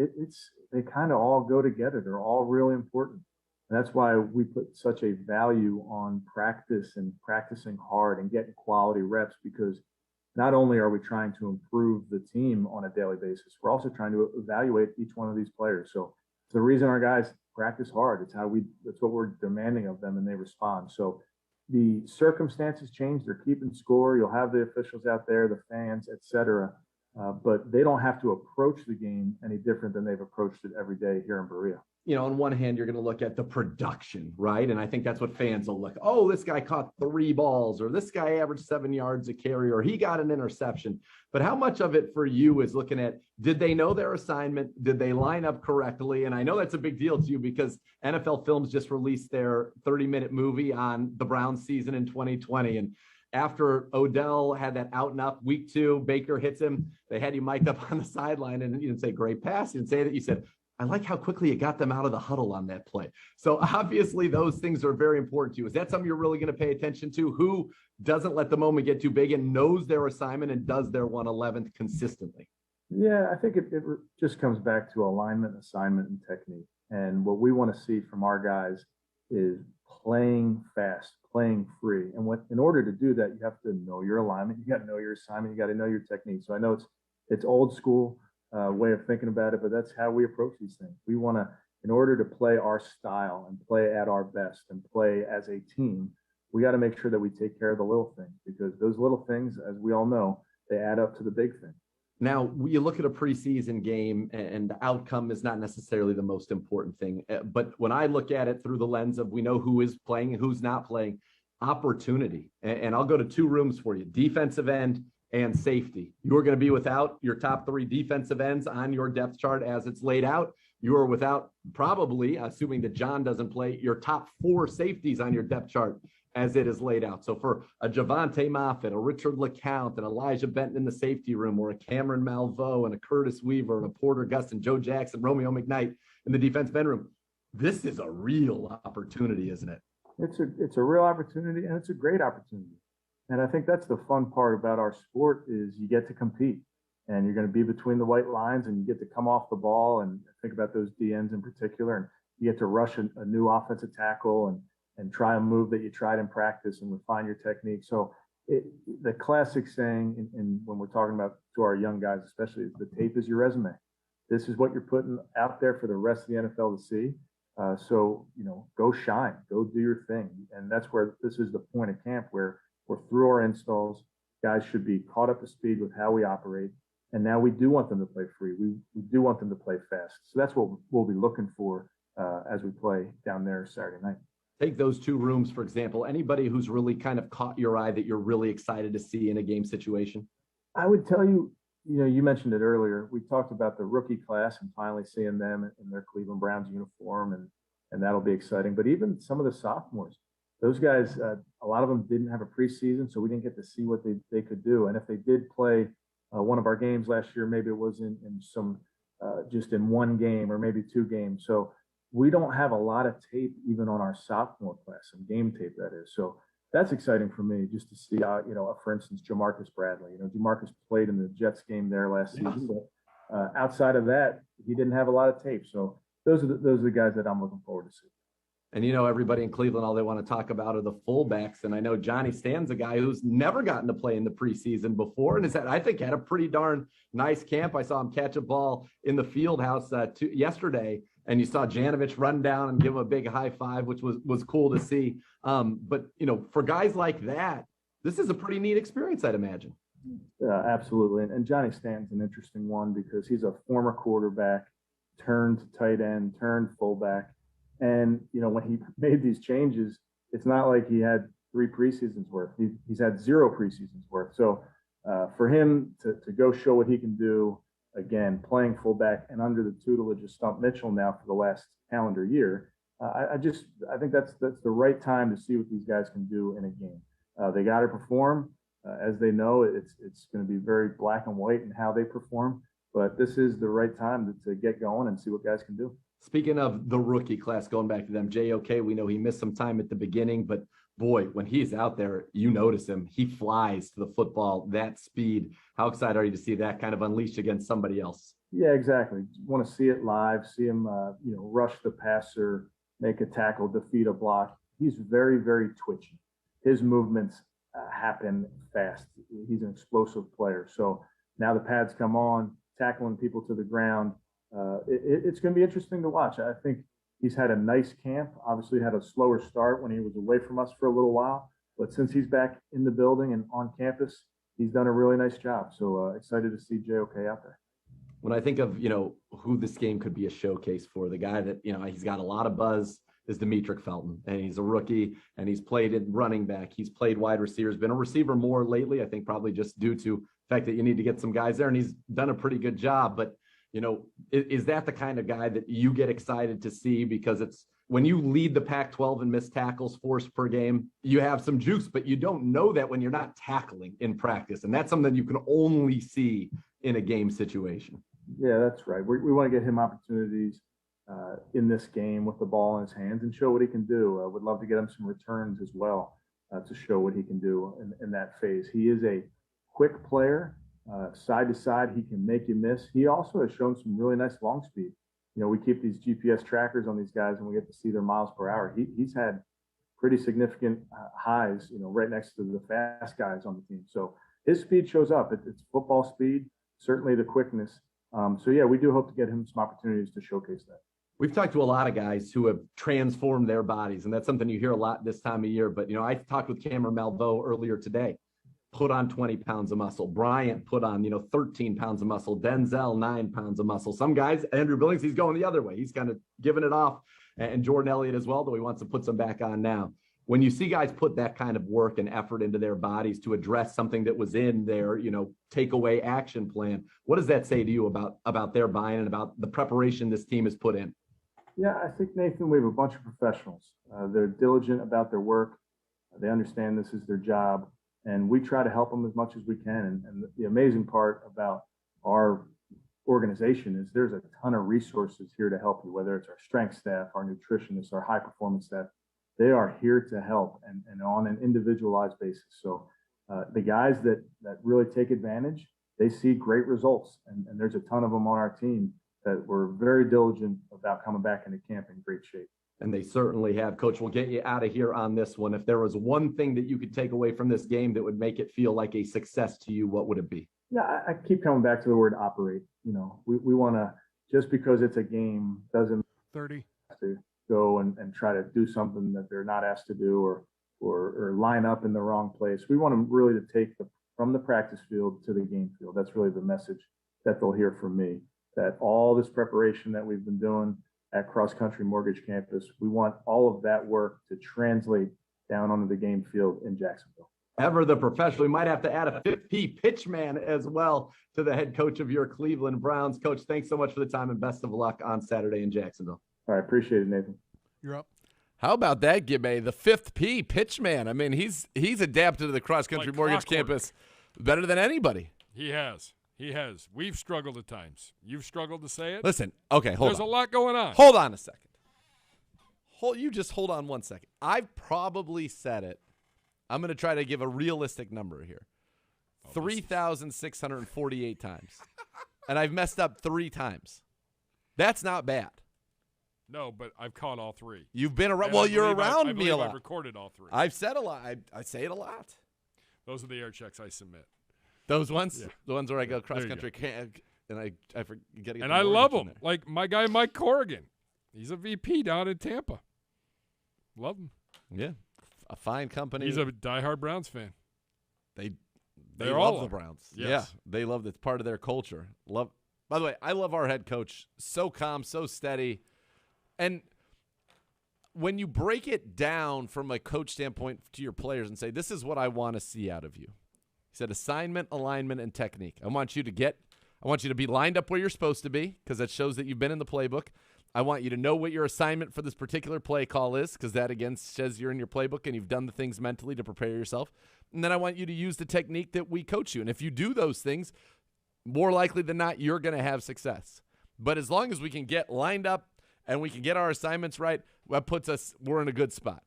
they kind of all go together. They're all really important. And that's why we put such a value on practice and practicing hard and getting quality reps, because not only are we trying to improve the team on a daily basis, we're also trying to evaluate each one of these players. So it's the reason our guys practice hard. That's what we're demanding of them, and they respond. So the circumstances change. They're keeping score. You'll have the officials out there, the fans, et cetera. But they don't have to approach the game any different than they've approached it every day here in Berea. On one hand, you're going to look at the production, right? And I think that's what fans will look. Oh, this guy caught 3 balls, or this guy averaged 7 yards a carry, or he got an interception. But how much of it for you is looking at, did they know their assignment? Did they line up correctly? And I know that's a big deal to you because NFL Films just released their 30-minute movie on the Browns season in 2020. And after Odell had that out and up week 2, Baker hits him. They had you mic'd up on the sideline, and you didn't say great pass. You didn't say that. You said, I like how quickly you got them out of the huddle on that play. So obviously those things are very important to you. Is that something you're really going to pay attention to? Who doesn't let the moment get too big and knows their assignment and does their 111th consistently? Yeah, I think it just comes back to alignment, assignment, and technique. And what we want to see from our guys is playing fast, playing free. And in order to do that, you have to know your alignment. You got to know your assignment. You got to know your technique. So I know it's old school way of thinking about it, but that's how we approach these things. We want to, in order to play our style and play at our best and play as a team, we got to make sure that we take care of the little things, because those little things, as we all know, they add up to the big thing. Now, you look at a preseason game and the outcome is not necessarily the most important thing. But when I look at it through the lens of we know who is playing and who's not playing, opportunity. And I'll go to 2 rooms for you, defensive end and safety. You're going to be without your top 3 defensive ends on your depth chart as it's laid out. You are without, probably, assuming that John doesn't play, your top 4 safeties on your depth chart as it is laid out. So for a Javante Moffitt, a Richard LeCount, and Elijah Benton in the safety room, or a Cameron Malveaux and a Curtis Weaver and a Porter Gustin, Joe Jackson, Romeo McKnight in the defensive end room, this is a real opportunity, isn't it? It's a real opportunity, and it's a great opportunity. And I think that's the fun part about our sport is you get to compete. and you're going to be between the white lines, and you get to come off the ball and think about those DNs in particular, and you get to rush a new offensive tackle and try a move that you tried in practice and refine your technique. So the classic saying, and when we're talking about to our young guys especially, is the tape is your resume. This is what you're putting out there for the rest of the NFL to see. So, go shine, go do your thing. And that's where this is the point of camp, where we're through our installs. Guys should be caught up to speed with how we operate. And now we do want them to play free. We do want them to play fast. So that's what we'll be looking for as we play down there Saturday night. Take those two rooms, for example. Anybody who's really kind of caught your eye that you're really excited to see in a game situation? I would tell you, you mentioned it earlier. We talked about the rookie class and finally seeing them in their Cleveland Browns uniform, and that'll be exciting. But even some of the sophomores, those guys, a lot of them didn't have a preseason, so we didn't get to see what they could do. And if they did play one of our games last year, maybe it was in some just in one game or maybe two games. So we don't have a lot of tape even on our sophomore class, some game tape that is. So that's exciting for me just to see, for instance, Jamarcus Bradley. Jamarcus played in the Jets game there last season, but outside of that, he didn't have a lot of tape. So those are the guys that I'm looking forward to see. And everybody in Cleveland, all they want to talk about are the fullbacks. And I know Johnny Stan's a guy who's never gotten to play in the preseason before, and I think had a pretty darn nice camp. I saw him catch a ball in the field house yesterday, and you saw Janovich run down and give him a big high five, which was cool to see. But for guys like that, this is a pretty neat experience, I'd imagine. Absolutely. And Johnny Stanton's an interesting one because he's a former quarterback, turned tight end, turned fullback. And, when he made these changes, it's not like he had 3 preseasons worth. He's had 0 preseasons worth. So for him to go show what he can do, again, playing fullback and under the tutelage of Stump Mitchell now for the last calendar year, I think that's the right time to see what these guys can do in a game. They got to perform. As they know, it's going to be very black and white in how they perform. But this is the right time to get going and see what guys can do. Speaking of the rookie class, going back to them, JOK, we know he missed some time at the beginning, but boy, when he's out there, you notice him. He flies to the football, that speed. How excited are you to see that kind of unleashed against somebody else? Yeah, exactly. Want to see it live, see him, rush the passer, make a tackle, defeat a block. He's very, very twitchy. His movements happen fast. He's an explosive player. So now the pads come on, tackling people to the ground. It's going to be interesting to watch. I think he's had a nice camp, obviously had a slower start when he was away from us for a little while. But since he's back in the building and on campus, he's done a really nice job. So excited to see JOK out there. When I think of, who this game could be a showcase for, the guy that, he's got a lot of buzz is Demetric Felton. And he's a rookie, and he's played in running back. He's played wide receiver. He's been a receiver more lately, I think probably just due to the fact that you need to get some guys there, and he's done a pretty good job. But is that the kind of guy that you get excited to see? Because it's when you lead the Pac-12 in missed tackles forced per game, you have some juice, but you don't know that when you're not tackling in practice. And that's something you can only see in a game situation. Yeah, that's right. We want to get him opportunities in this game with the ball in his hands and show what he can do. I would love to get him some returns as well to show what he can do in that phase. He is a quick player. Side to side, he can make you miss. He also has shown some really nice long speed. We keep these GPS trackers on these guys, and we get to see their miles per hour. He's had pretty significant highs, right next to the fast guys on the team. So his speed shows up. It's football speed, certainly the quickness. So yeah, we do hope to get him some opportunities to showcase that. We've talked to a lot of guys who have transformed their bodies, and that's something you hear a lot this time of year. But, I talked with Cameron Malveaux earlier today. Put on 20 pounds of muscle. Bryant put on, 13 pounds of muscle. Denzel, 9 pounds of muscle. Some guys, Andrew Billings, he's going the other way. He's kind of giving it off. And Jordan Elliott as well, though he wants to put some back on now. When you see guys put that kind of work and effort into their bodies to address something that was in their, takeaway action plan, what does that say to you about their buy-in and about the preparation this team has put in? Yeah, I think, Nathan, we have a bunch of professionals. They're diligent about their work. They understand this is their job. And we try to help them as much as we can. And the amazing part about our organization is there's a ton of resources here to help you, whether it's our strength staff, our nutritionists, our high performance staff. They are here to help and on an individualized basis. So the guys that really take advantage, they see great results. And there's a ton of them on our team that were very diligent about coming back into camp in great shape. And they certainly have. Coach, we'll get you out of here on this one. If there was one thing that you could take away from this game that would make it feel like a success to you, what would it be? Yeah, I keep coming back to the word operate. We want to, just because it's a game doesn't 30. have to go and try to do something that they're not asked to do or line up in the wrong place. We want them really to take from the practice field to the game field. That's really the message that they'll hear from me, that all this preparation that we've been doing at Cross Country Mortgage Campus, we want all of that work to translate down onto the game field in Jacksonville. Ever the professional. We might have to add a 5P pitch man as well to the head coach of your Cleveland Browns. Coach, thanks so much for the time and best of luck on Saturday in Jacksonville. All right, appreciate it, Nathan. You're up. How about that, Gibbe? The 5P pitch man. I mean, he's adapted to the Cross Country Mortgage Campus better than anybody. He has. We've struggled at times. You've struggled to say it. Listen, okay, hold on. There's a lot going on. Hold on a second. You just hold on 1 second. I've probably said it. I'm going to try to give a realistic number here. 3,648 times. And I've messed up 3 times. That's not bad. No, but I've caught all 3. You've been around. And Well, I you're believe around me a lot. I've recorded all 3. I've said a lot. I say it a lot. Those are the air checks I submit. Those ones? Yeah. The ones where I go cross There you country and I forget. And I love them. Like my guy Mike Corrigan. He's a VP down in Tampa. Love him. Yeah. A fine company. He's a diehard Browns fan. They They're love all the Browns. Yes. Yeah. They love it's part of their culture. By the way, I love our head coach. So calm, so steady. And when you break it down from a coach standpoint to your players and say, this is what I want to see out of you. He said assignment, alignment, and technique. I want you to be lined up where you're supposed to be because that shows that you've been in the playbook. I want you to know what your assignment for this particular play call is because that, again, says you're in your playbook and you've done the things mentally to prepare yourself. And then I want you to use the technique that we coach you. And if you do those things, more likely than not, you're going to have success. But as long as we can get lined up and we can get our assignments right, that puts us, we're in a good spot.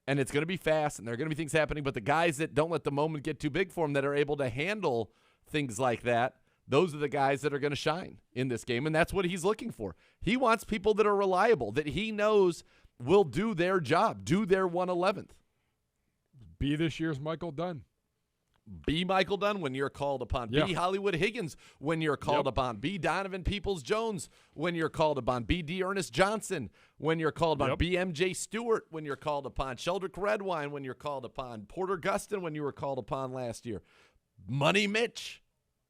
And it's going to be fast, and there are going to be things happening. But the guys that don't let the moment get too big for them, that are able to handle things like that, those are the guys that are going to shine in this game. And that's what he's looking for. He wants people that are reliable, that he knows will do their job, do their 111th. Be this year's Michael Dunn. Be Michael Dunn when you're called upon. Yeah. Be Hollywood Higgins when you're called upon. Be Donovan Peoples-Jones when you're called upon. Be D. Ernest Johnson when you're called upon. Yep. Be M.J. Stewart when you're called upon. Sheldrick Redwine when you're called upon. Porter Gustin when you were called upon last year. Money Mitch.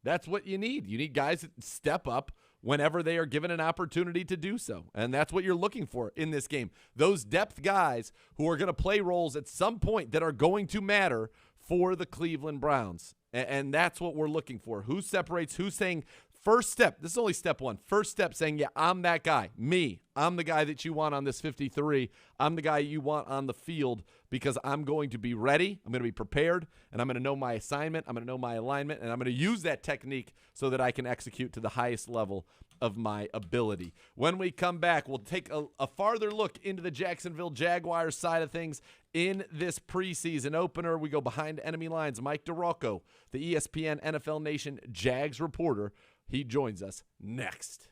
That's what you need. You need guys that step up whenever they are given an opportunity to do so. And that's what you're looking for in this game. Those depth guys who are going to play roles at some point that are going to matter for the Cleveland Browns. And that's what we're looking for. Who separates, who's saying first step. This is only step 1. First step saying, yeah, I'm that guy. Me. I'm the guy that you want on this 53. I'm the guy you want on the field because I'm going to be ready. I'm going to be prepared, and I'm going to know my assignment. I'm going to know my alignment, and I'm going to use that technique so that I can execute to the highest level of my ability. When we come back, we'll take a farther look into the Jacksonville Jaguars side of things in this preseason opener. We go behind enemy lines. Mike DeRocco, the ESPN NFL Nation Jags reporter, he joins us next.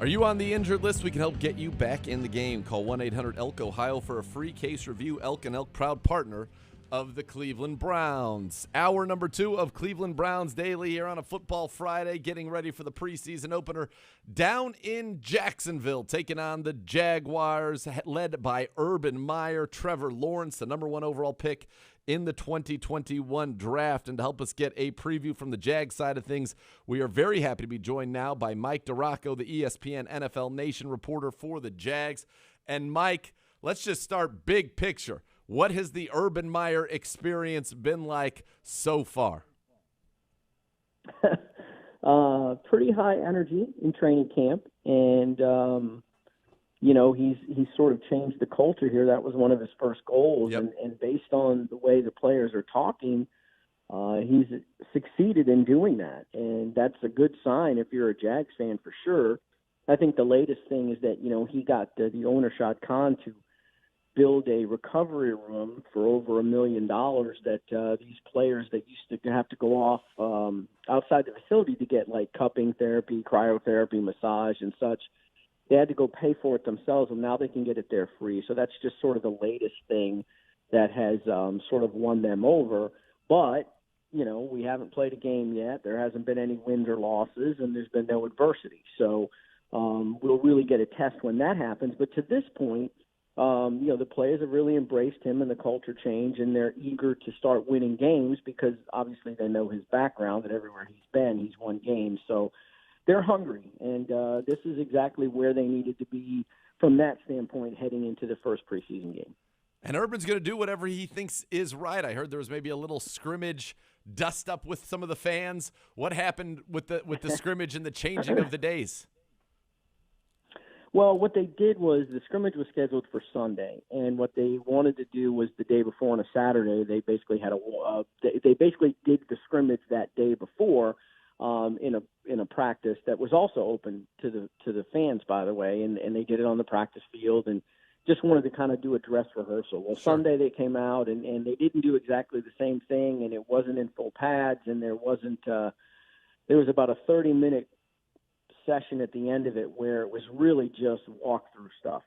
Are you on the injured list? We can help get you back in the game. Call 1-800-ELK-OHIO for a free case review. Elk and Elk, proud partner of the Cleveland Browns. Hour number 2 of Cleveland Browns Daily here on a Football Friday, getting ready for the preseason opener down in Jacksonville, taking on the Jaguars, led by Urban Meyer, Trevor Lawrence, the number 1 overall pick in the 2021 draft. And to help us get a preview from the Jag side of things, we are very happy to be joined now by Mike DiRocco, the ESPN NFL Nation reporter for the Jags. And Mike, let's just start big picture. What has the Urban Meyer experience been like so far? Pretty high energy in training camp, and he's sort of changed the culture here. That was one of his first goals, Yep. and based on the way the players are talking, he's succeeded in doing that, and that's a good sign if you're a Jags fan for sure. I think the latest thing is that he got the owner Shad Khan to build a recovery room for over $1 million that these players that used to have to go off outside the facility to get like cupping therapy, cryotherapy, massage and such. They had to go pay for it themselves, and now they can get it there free. So that's just sort of the latest thing that has sort of won them over. But, we haven't played a game yet. There hasn't been any wins or losses, and there's been no adversity. So we'll really get a test when that happens. But to this point, the players have really embraced him and the culture change, and they're eager to start winning games because obviously they know his background and everywhere he's been, he's won games. So they're hungry, and this is exactly where they needed to be from that standpoint heading into the first preseason game. And Urban's going to do whatever he thinks is right. I heard there was maybe a little scrimmage dust up with some of the fans. What happened with the scrimmage and the changing of the days? Well, what they did was the scrimmage was scheduled for Sunday, and what they wanted to do was the day before on a Saturday. They basically had they basically did the scrimmage that day before in a practice that was also open to the fans, by the way, and they did it on the practice field and just wanted to kind of do a dress rehearsal. Well, Sure. Sunday they came out and they didn't do exactly the same thing, and it wasn't in full pads, and there was about a 30-minute session at the end of it where it was really just walkthrough stuff.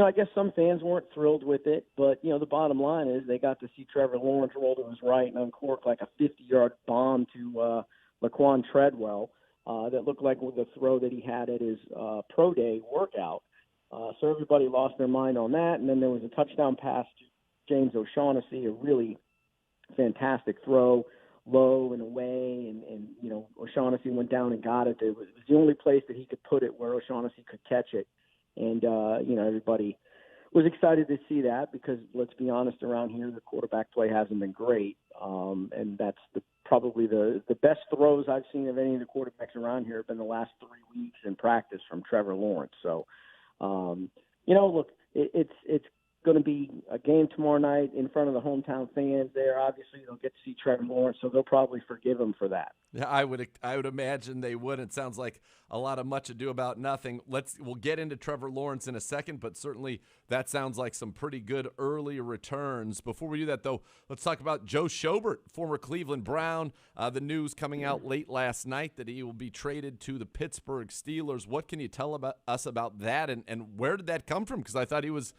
I guess some fans weren't thrilled with it, but, the bottom line is they got to see Trevor Lawrence roll to his right and uncork like a 50-yard bomb to Laquan Treadwell that looked like the throw that he had at his pro day workout. So everybody lost their mind on that, and then there was a touchdown pass to James O'Shaughnessy, a really fantastic throw, low and away, and O'Shaughnessy went down and got it. It was the only place that he could put it where O'Shaughnessy could catch it. And, everybody was excited to see that because, let's be honest, around here, the quarterback play hasn't been great. And that's probably the best throws I've seen of any of the quarterbacks around here have been the last 3 weeks in practice from Trevor Lawrence. So, look, it's going to be a game tomorrow night in front of the hometown fans there. Obviously, they'll get to see Trevor Lawrence, so they'll probably forgive him for that. Yeah, I would imagine they would. It sounds like a lot of much ado about nothing. We'll get into Trevor Lawrence in a second, but certainly that sounds like some pretty good early returns. Before we do that, though, let's talk about Joe Schobert, former Cleveland Brown. The news coming out late last night that he will be traded to the Pittsburgh Steelers. What can you tell us about that, and where did that come from? Because I thought he was,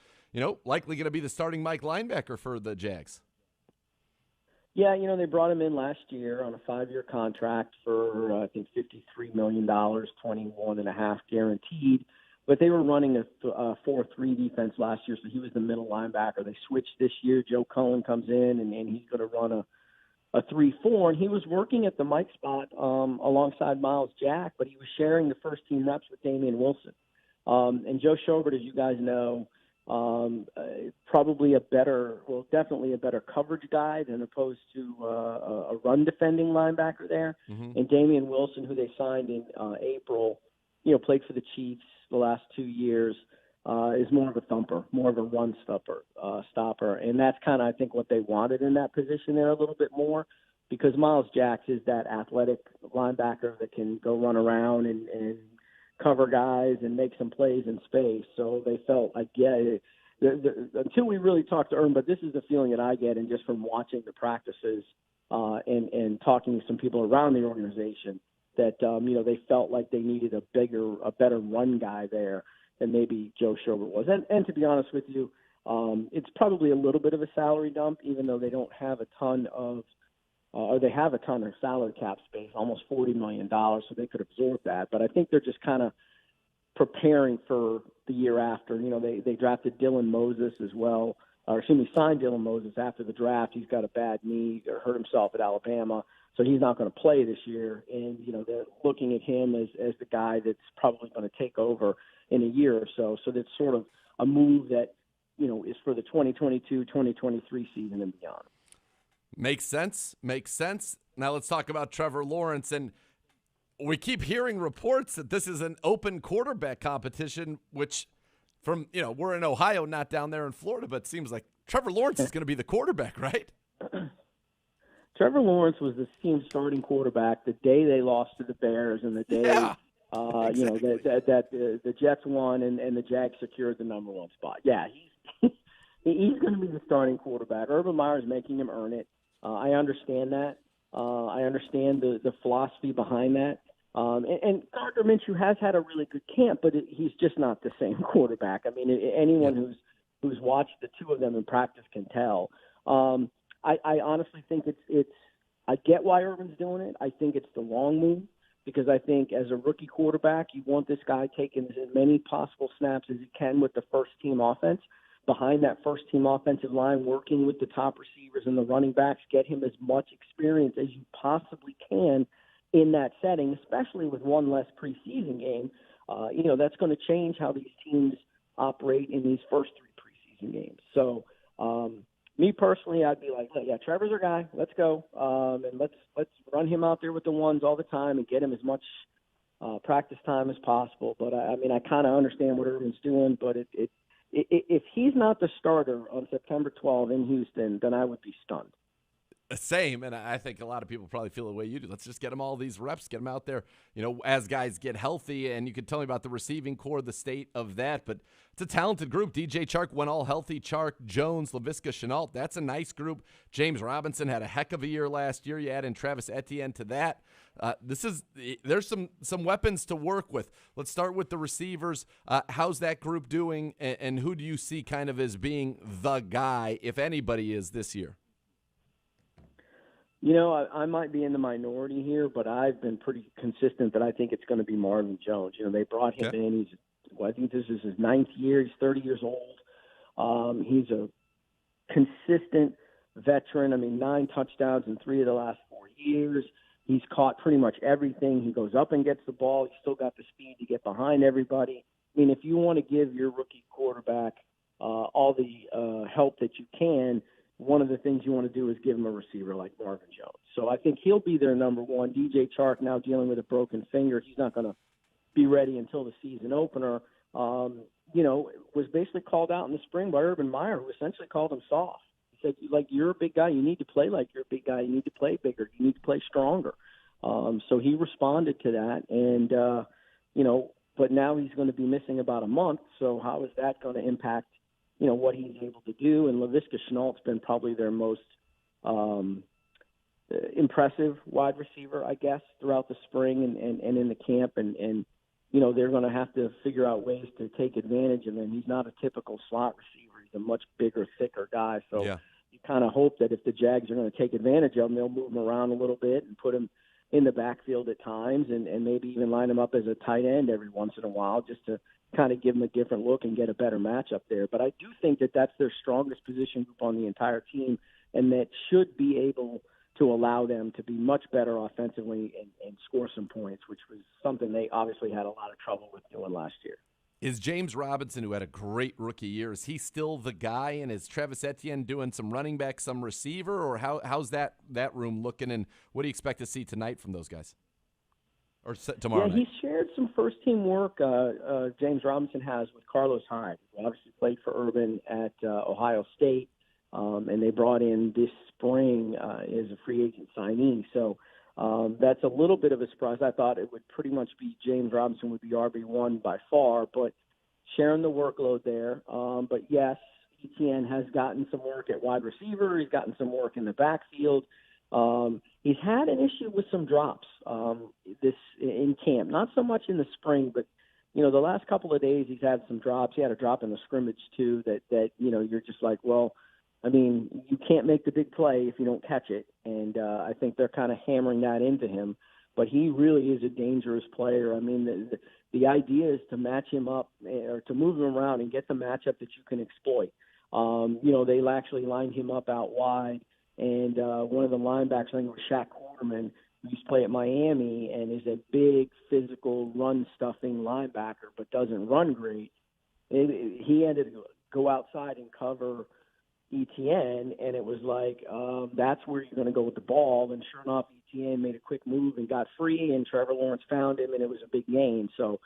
likely going to be the starting Mike linebacker for the Jags. Yeah, they brought him in last year on a 5-year contract for, I think, $53 million, 21.5 guaranteed. But they were running a 4-3 defense last year, so he was the middle linebacker. They switched this year. Joe Cullen comes in, and he's going to run a 3-4. And he was working at the Mike spot alongside Miles Jack, but he was sharing the first-team reps with Damian Wilson. And Joe Schobert, as you guys know, definitely a better coverage guy than opposed to a run defending linebacker there. Mm-hmm. And Damian Wilson, who they signed in April, played for the Chiefs the last 2 years, is more of a thumper, more of a run stopper. And that's kind of, I think, what they wanted in that position there a little bit more, because Miles Jack is that athletic linebacker that can go run around and cover guys and make some plays in space. So they felt like, until we really talked to Urban, but this is the feeling that I get, and just from watching the practices and talking to some people around the organization, that they felt like they needed a better run guy there than maybe Joe Schobert was. And to be honest with you, it's probably a little bit of a salary dump, even though they don't have a ton of or they have a ton of salary cap space, almost $40 million, so they could absorb that. But I think they're just kind of preparing for the year after. They drafted Dylan Moses as well, signed Dylan Moses after the draft. He's got a bad knee or hurt himself at Alabama, so he's not going to play this year. And, they're looking at him as the guy that's probably going to take over in a year or so. So that's sort of a move that, is for the 2022-2023 season and beyond. Makes sense. Now let's talk about Trevor Lawrence. And we keep hearing reports that this is an open quarterback competition, which we're in Ohio, not down there in Florida, but it seems like Trevor Lawrence is going to be the quarterback, right? Trevor Lawrence was the team's starting quarterback the day they lost to the Bears and the day exactly. The Jets won and the Jags secured the number one spot. Yeah, he's going to be the starting quarterback. Urban Meyer is making him earn it. I understand that. I understand the philosophy behind that. And Gardner Minshew has had a really good camp, but he's just not the same quarterback. I mean, anyone who's watched the two of them in practice can tell. I honestly think it's I get why Urban's doing it. I think it's the wrong move because I think as a rookie quarterback, you want this guy taking as many possible snaps as he can with the first-team offense. Behind that first-team offensive line, working with the top receivers and the running backs, get him as much experience as you possibly can in that setting, especially with one less preseason game. That's going to change how these teams operate in these first three preseason games. So, me personally, I'd be like, yeah, Trevor's our guy. Let's go, and let's run him out there with the ones all the time and get him as much practice time as possible. But I kind of understand what Urban's doing, but if he's not the starter on September 12th in Houston, then I would be stunned. Same, and I think a lot of people probably feel the way you do. Let's just get them all these reps, get them out there, as guys get healthy. And you could tell me about the receiving core, the state of that. But it's a talented group. DJ Chark went all healthy. Chark, Jones, Laviska Shenault. That's a nice group. James Robinson had a heck of a year last year. You add in Travis Etienne to that. There's some weapons to work with. Let's start with the receivers. How's that group doing, and who do you see kind of as being the guy, if anybody is, this year? I might be in the minority here, but I've been pretty consistent that I think it's going to be Marvin Jones. They brought him in. I think this is his 9th year. He's 30 years old. He's a consistent veteran. 9 touchdowns in 3 of the last 4 years. He's caught pretty much everything. He goes up and gets the ball. He's still got the speed to get behind everybody. If you want to give your rookie quarterback all the help that you can, one of the things you want to do is give him a receiver like Marvin Jones. So I think he'll be their number one. DJ Chark now dealing with a broken finger. He's not going to be ready until the season opener. Was basically called out in the spring by Urban Meyer, who essentially called him soft. He said, you're a big guy. You need to play like you're a big guy. You need to play bigger. You need to play stronger. So he responded to that. And, but now he's going to be missing about a month. So how is that going to impact what he's able to do? And Laviska Shenault's been probably their most impressive wide receiver, I guess, throughout the spring and in the camp. And they're going to have to figure out ways to take advantage of him. He's not a typical slot receiver. He's a much bigger, thicker guy. So you kind of hope that if the Jags are going to take advantage of him, they'll move him around a little bit and put him in the backfield at times and maybe even line him up as a tight end every once in a while just to kind of give them a different look and get a better matchup there. But I do think that that's their strongest position group on the entire team, and that should be able to allow them to be much better offensively and score some points, which was something they obviously had a lot of trouble with doing last year. Is James Robinson, who had a great rookie year, is he still the guy? And is Travis Etienne doing some running back, some receiver? Or how's that room looking, and what do you expect to see tonight from those guys? Or tomorrow night? He's shared some first-team work, James Robinson has, with Carlos Hyde, who obviously played for Urban at Ohio State, and they brought in this spring as a free agent signee. So that's a little bit of a surprise. I thought it would pretty much be James Robinson would be RB1 by far, but sharing the workload there. But, yes, Etienne has gotten some work at wide receiver. He's gotten some work in the backfield. He's had an issue with some drops this in camp, not so much in the spring, but the last couple of days he's had some drops. He had a drop in the scrimmage too. That you're just like, well, I mean, you can't make the big play if you don't catch it, and I think they're kind of hammering that into him. But he really is a dangerous player. I mean, the idea is to match him up or to move him around and get the matchup that you can exploit. They actually lined him up out wide, and one of the linebackers, I think it was Shaq Quarterman, who used to play at Miami and is a big physical run-stuffing linebacker but doesn't run great. He had to go outside and cover ETN, and it was like, that's where you're going to go with the ball. And sure enough, ETN made a quick move and got free, and Trevor Lawrence found him, and it was a big gain. So,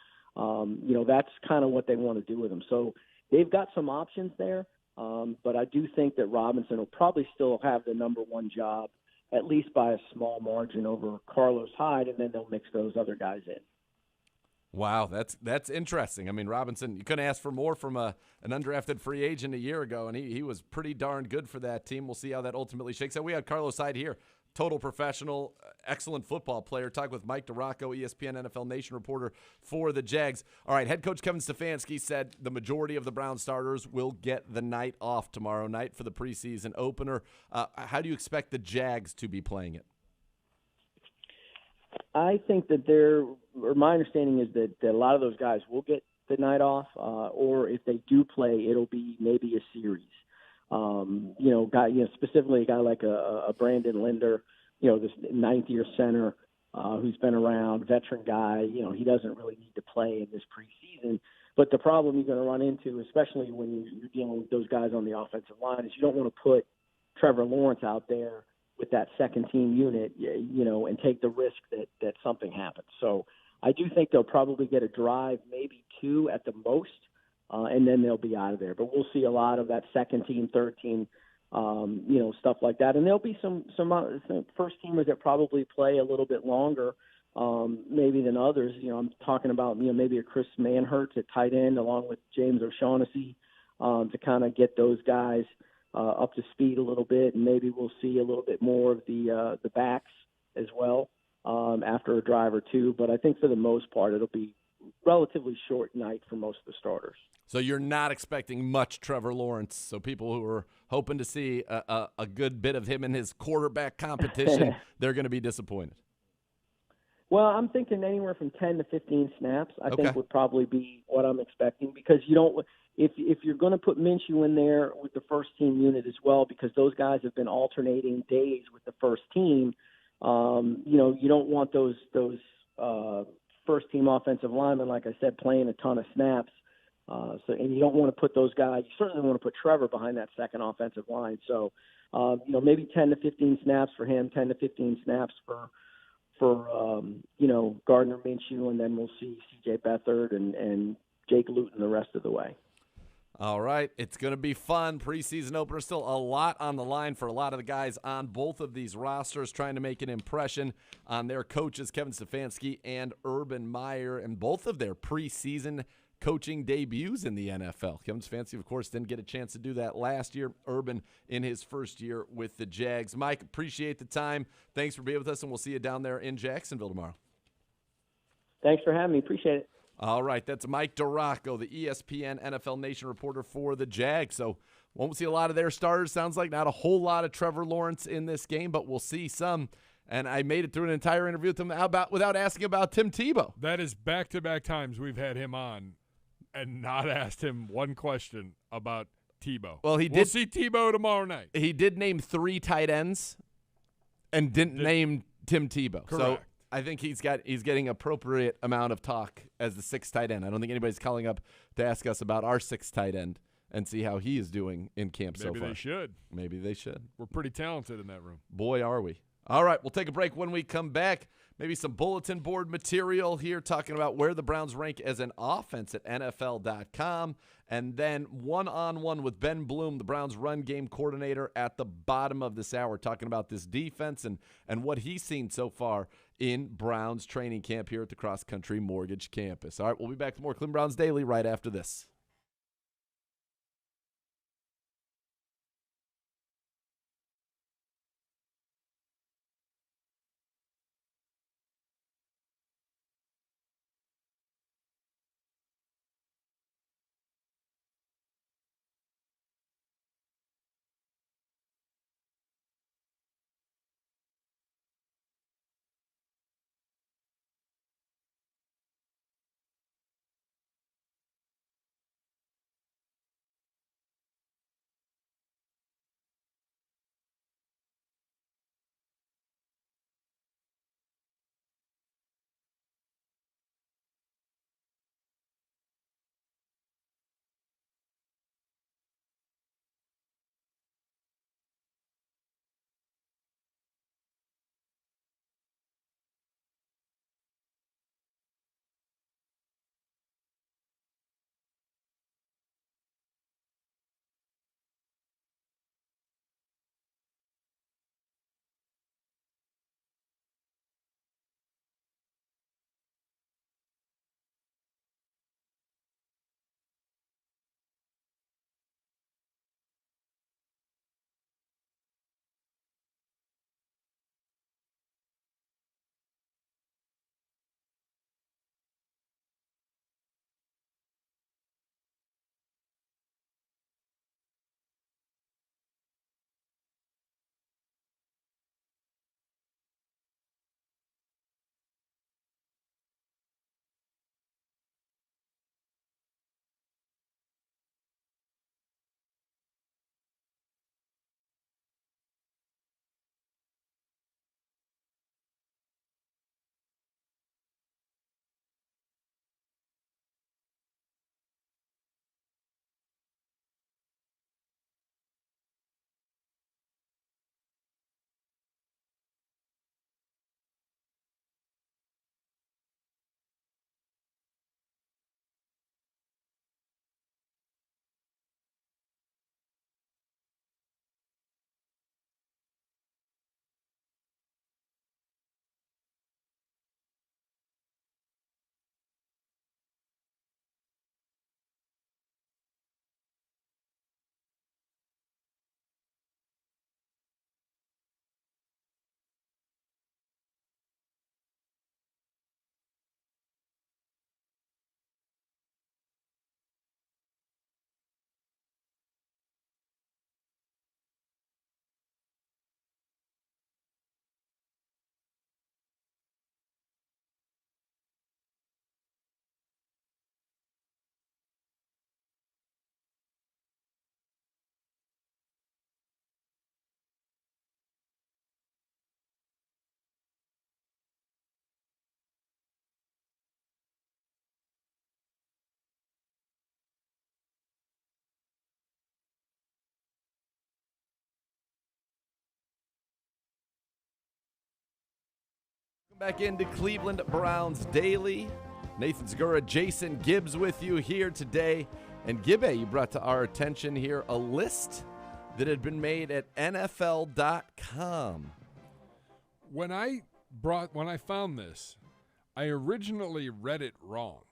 that's kind of what they want to do with him. So they've got some options there, but I do think that Robinson will probably still have the number one job, at least by a small margin over Carlos Hyde, and then they'll mix those other guys in. Wow, that's interesting. I mean, Robinson, you couldn't ask for more from an undrafted free agent a year ago, and he was pretty darn good for that team. We'll see how that ultimately shakes out. We had Carlos Hyde here, total professional, excellent football player. Talk with Mike DiRocco, ESPN NFL Nation reporter for the Jags. All right, head coach Kevin Stefanski said the majority of the Brown starters will get the night off tomorrow night for the preseason opener. How do you expect the Jags to be playing it? I think that my understanding is that a lot of those guys will get the night off, or if they do play, it'll be maybe a series. Specifically a guy like a Brandon Linder, this ninth-year center who's been around, veteran guy. He doesn't really need to play in this preseason. But the problem you're going to run into, especially when you're dealing with those guys on the offensive line, is you don't want to put Trevor Lawrence out there with that second-team unit, and take the risk that something happens. So I do think they'll probably get a drive, maybe two at the most, and then they'll be out of there. But we'll see a lot of that second-team, third-team, stuff like that. And there'll be some first-teamers that probably play a little bit longer, maybe than others. I'm talking about, maybe a Chris Manhurts at tight end along with James O'Shaughnessy to kind of get those guys up to speed a little bit, and maybe we'll see a little bit more of the backs as well after a drive or two. But I think for the most part, it'll be relatively short night for most of the starters. So you're not expecting much Trevor Lawrence. So people who are hoping to see a good bit of him in his quarterback competition, they're going to be disappointed. Well, I'm thinking anywhere from 10 to 15 snaps, I Okay. think would probably be what I'm expecting, because you don't – if you're going to put Minshew in there with the first-team unit as well, because those guys have been alternating days with the first team, you don't want those first-team offensive linemen, like I said, playing a ton of snaps. And you don't want to put those guys – you certainly want to put Trevor behind that second offensive line. So, maybe 10 to 15 snaps for him, 10 to 15 snaps for Gardner Minshew, and then we'll see C.J. Beathard and Jake Luton the rest of the way. All right, it's going to be fun. Preseason opener, still a lot on the line for a lot of the guys on both of these rosters trying to make an impression on their coaches, Kevin Stefanski and Urban Meyer, and both of their preseason coaching debuts in the NFL. Kevin Stefanski, of course, didn't get a chance to do that last year. Urban in his first year with the Jags. Mike, appreciate the time. Thanks for being with us, and we'll see you down there in Jacksonville tomorrow. Thanks for having me. Appreciate it. All right, that's Mike DiRocco, the ESPN NFL Nation reporter for the Jags. So won't see a lot of their starters. Sounds like not a whole lot of Trevor Lawrence in this game, but we'll see some. And I made it through an entire interview with him without asking about Tim Tebow. That is back-to-back times we've had him on and not asked him one question about Tebow. Well, We'll see Tebow tomorrow night. He did name 3 tight ends and didn't name Tim Tebow. Correct. So I think he's getting appropriate amount of talk as the 6th tight end. I don't think anybody's calling up to ask us about our 6th tight end and see how he is doing in camp so far. Maybe they should. Maybe they should. We're pretty talented in that room. Boy, are we. All right, we'll take a break. When we come back, maybe some bulletin board material here talking about where the Browns rank as an offense at NFL.com. And then one-on-one with Ben Bloom, the Browns run game coordinator, at the bottom of this hour, talking about this defense and what he's seen so far in Browns training camp here at the Cross Country Mortgage Campus. All right, we'll be back with more Cleveland Browns Daily right after this. Back into Cleveland Browns Daily. Nathan Zegura, Jason Gibbs with you here today. And Gibbe, you brought to our attention here a list that had been made at NFL.com. When I found this, I originally read it wrong.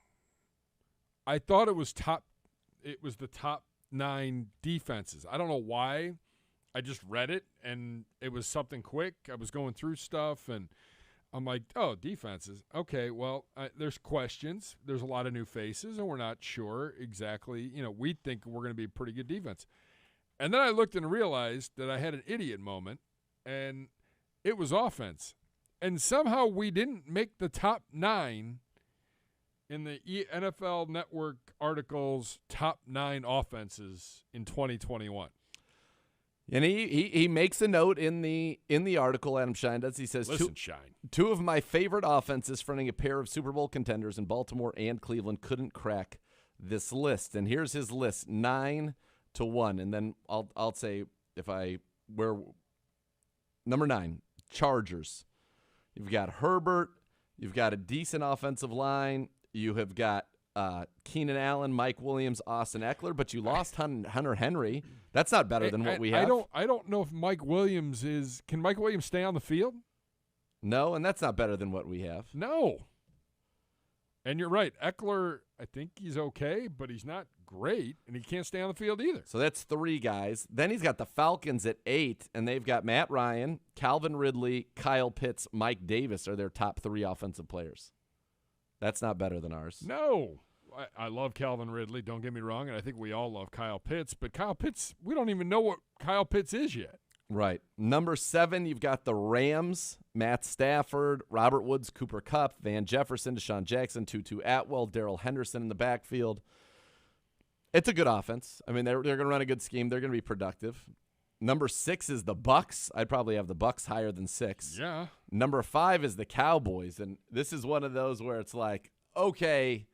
I thought it was the top 9 defenses. I don't know why. I just read it, and it was something quick. I was going through stuff, and I'm like, oh, defenses. Okay, well, there's questions. There's a lot of new faces, and we're not sure exactly. We think we're going to be a pretty good defense. And then I looked and realized that I had an idiot moment, and it was offense. And somehow we didn't make the top 9 in the NFL Network article's top 9 offenses in 2021. And he makes a note in the article, Adam Shine does. He says, Listen, Shine. 2 of my favorite offenses fronting a pair of Super Bowl contenders in Baltimore and Cleveland couldn't crack this list. And here's his list, 9-1. And then I'll say number 9, Chargers. You've got Herbert. You've got a decent offensive line. You have got Keenan Allen, Mike Williams, Austin Eckler, but you lost Hunter Henry. That's not better than what we have. I don't know if Mike Williams is. Can Mike Williams stay on the field? No, and that's not better than what we have. No. And you're right. Eckler, I think he's okay, but he's not great, and he can't stay on the field either. So that's 3 guys. Then he's got the Falcons at 8, and they've got Matt Ryan, Calvin Ridley, Kyle Pitts, Mike Davis are their top 3 offensive players. That's not better than ours. No. I love Calvin Ridley, don't get me wrong, and I think we all love Kyle Pitts. But Kyle Pitts, we don't even know what Kyle Pitts is yet. Right. Number 7, you've got the Rams, Matt Stafford, Robert Woods, Cooper Kupp, Van Jefferson, Deshaun Jackson, Tutu Atwell, Darrell Henderson in the backfield. It's a good offense. I mean, they're going to run a good scheme. They're going to be productive. Number 6 is the Bucks. I'd probably have the Bucks higher than 6. Yeah. Number 5 is the Cowboys, and this is one of those where it's like, okay,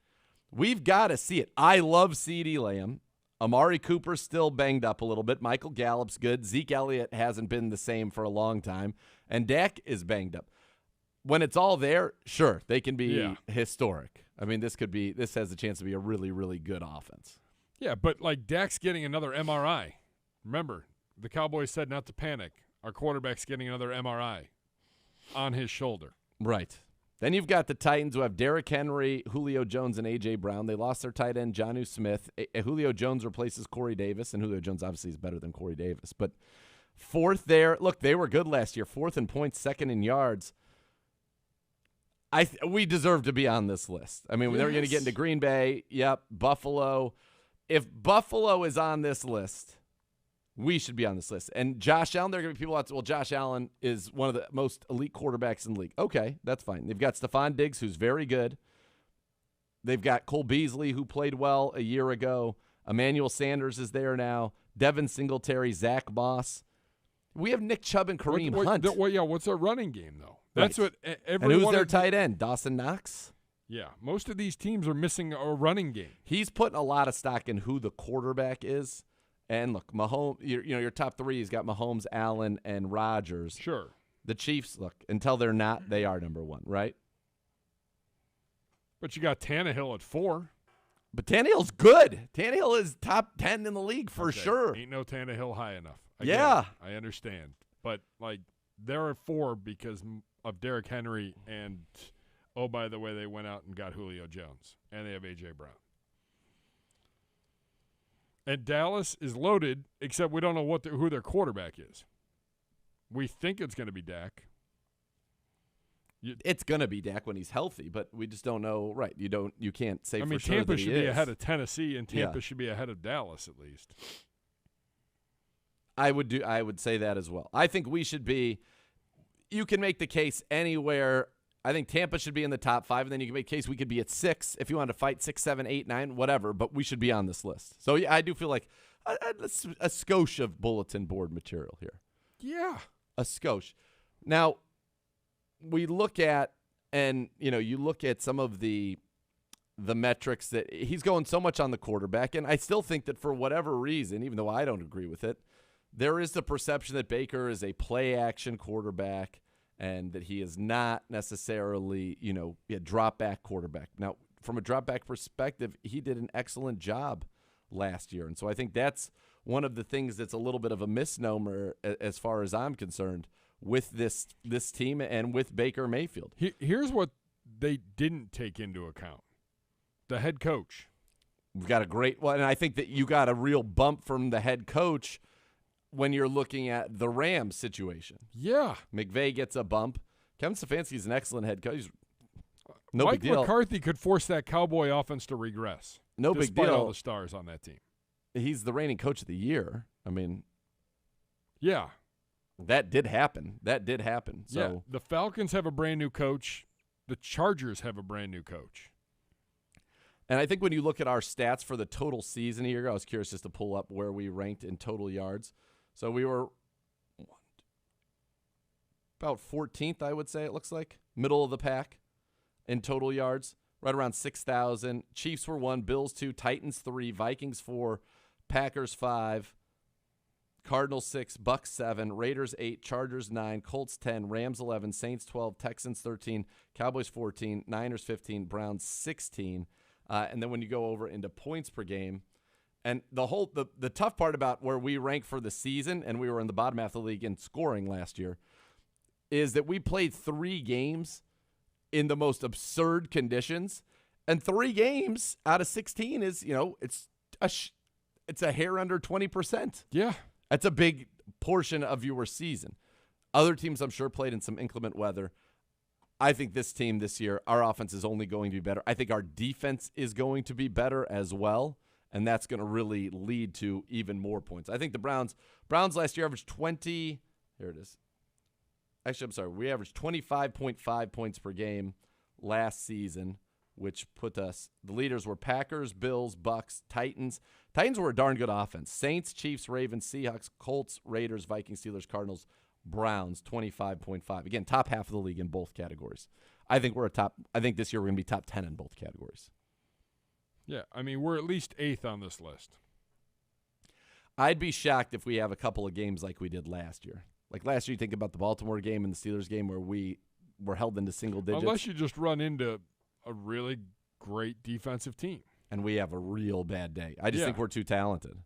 we've got to see it. I love CeeDee Lamb. Amari Cooper's still banged up a little bit. Michael Gallup's good. Zeke Elliott hasn't been the same for a long time, and Dak is banged up. When it's all there, sure, they can be historic. I mean, this has a chance to be a really, really good offense. Yeah, but like Dak's getting another MRI. Remember, the Cowboys said not to panic. Our quarterback's getting another MRI on his shoulder. Right. Then you've got the Titans who have Derrick Henry, Julio Jones, and A.J. Brown. They lost their tight end, Jonnu Smith. Julio Jones replaces Corey Davis, and Julio Jones obviously is better than Corey Davis. But 4th there. Look, they were good last year. 4th in points, 2nd in yards. We deserve to be on this list. I mean, they're going to get into Green Bay. Yep, Buffalo. If Buffalo is on this list, we should be on this list. And Josh Allen, there are going to be people out, well, Josh Allen is one of the most elite quarterbacks in the league. Okay, that's fine. They've got Stephon Diggs, who's very good. They've got Cole Beasley, who played well a year ago. Emmanuel Sanders is there now. Devin Singletary, Zach Moss. We have Nick Chubb and Kareem Hunt. What's our running game, though? That's right. what everyone. And who's their tight end? Dawson Knox? Yeah, most of these teams are missing a running game. He's putting a lot of stock in who the quarterback is. And look, Mahomes, your top 3, he's got Mahomes, Allen, and Rodgers. Sure. The Chiefs, look, until they're not, they are number 1, right? But you got Tannehill at 4. But Tannehill's good. Tannehill is top 10 in the league for sure. Ain't no Tannehill high enough. I understand. But, like, there are 4 because of Derrick Henry and, oh, by the way, they went out and got Julio Jones. And they have A.J. Brown. And Dallas is loaded, except we don't know who their quarterback is. We think it's going to be Dak. It's going to be Dak when he's healthy, but we just don't know. Right? You can't say. I mean, for sure Tampa that should be ahead of Tennessee, and Tampa should be ahead of Dallas at least. I would say that as well. I think we should be. You can make the case anywhere. I think Tampa should be in the top 5, and then you can make a case we could be at 6 if you want to fight 6, 7, 8, 9, whatever, but we should be on this list. So, yeah, I do feel like a skosh of bulletin board material here. Yeah. A skosh. Now, we look at, and, you look at some of the metrics that he's going so much on the quarterback, and I still think that for whatever reason, even though I don't agree with it, there is the perception that Baker is a play-action quarterback. and that he is not necessarily, a drop-back quarterback. Now, from a drop-back perspective, he did an excellent job last year. And so I think that's one of the things that's a little bit of a misnomer as far as I'm concerned with this team and with Baker Mayfield. Here's what they didn't take into account. The head coach. We've got a great one, and I think that you got a real bump from the head coach when you're looking at the Rams situation. Yeah. McVay gets a bump. Kevin Stefanski is an excellent head coach. No Mike big deal. McCarthy could force that Cowboy offense to regress. No big deal. Despite all the stars on that team. He's the reigning coach of the year. I mean, yeah. That did happen. So yeah, the Falcons have a brand new coach. The Chargers have a brand new coach. And I think when you look at our stats for the total season here, I was curious just to pull up where we ranked in total yards. So we were about 14th, I would say, it looks like. Middle of the pack in total yards, right around 6,000. Chiefs were 1, Bills 2, Titans 3, Vikings 4, Packers 5, Cardinals 6, Bucks 7, Raiders 8, Chargers 9, Colts 10, Rams 11, Saints 12, Texans 13, Cowboys 14, Niners 15, Browns 16. And then when you go over into points per game, and the tough part about where we rank for the season, and we were in the bottom half of the league in scoring last year, is that we played 3 games in the most absurd conditions, and 3 games out of 16 is, it's a hair under 20%. Yeah. That's a big portion of your season. Other teams, I'm sure, played in some inclement weather. I think this team this year, our offense is only going to be better. I think our defense is going to be better as well, and that's going to really lead to even more points. I think the Browns last year averaged 20. Here it is. Actually, I'm sorry. We averaged 25.5 points per game last season, which put us – the leaders were Packers, Bills, Bucks, Titans. Titans were a darn good offense. Saints, Chiefs, Ravens, Seahawks, Colts, Raiders, Vikings, Steelers, Cardinals, Browns, 25.5. Again, top half of the league in both categories. I think this year we're going to be top 10 in both categories. Yeah, I mean, we're at least 8th on this list. I'd be shocked if we have a couple of games like we did last year. Like last year, you think about the Baltimore game and the Steelers game where we were held into single digits. Unless you just run into a really great defensive team. And we have a real bad day. I just think we're too talented.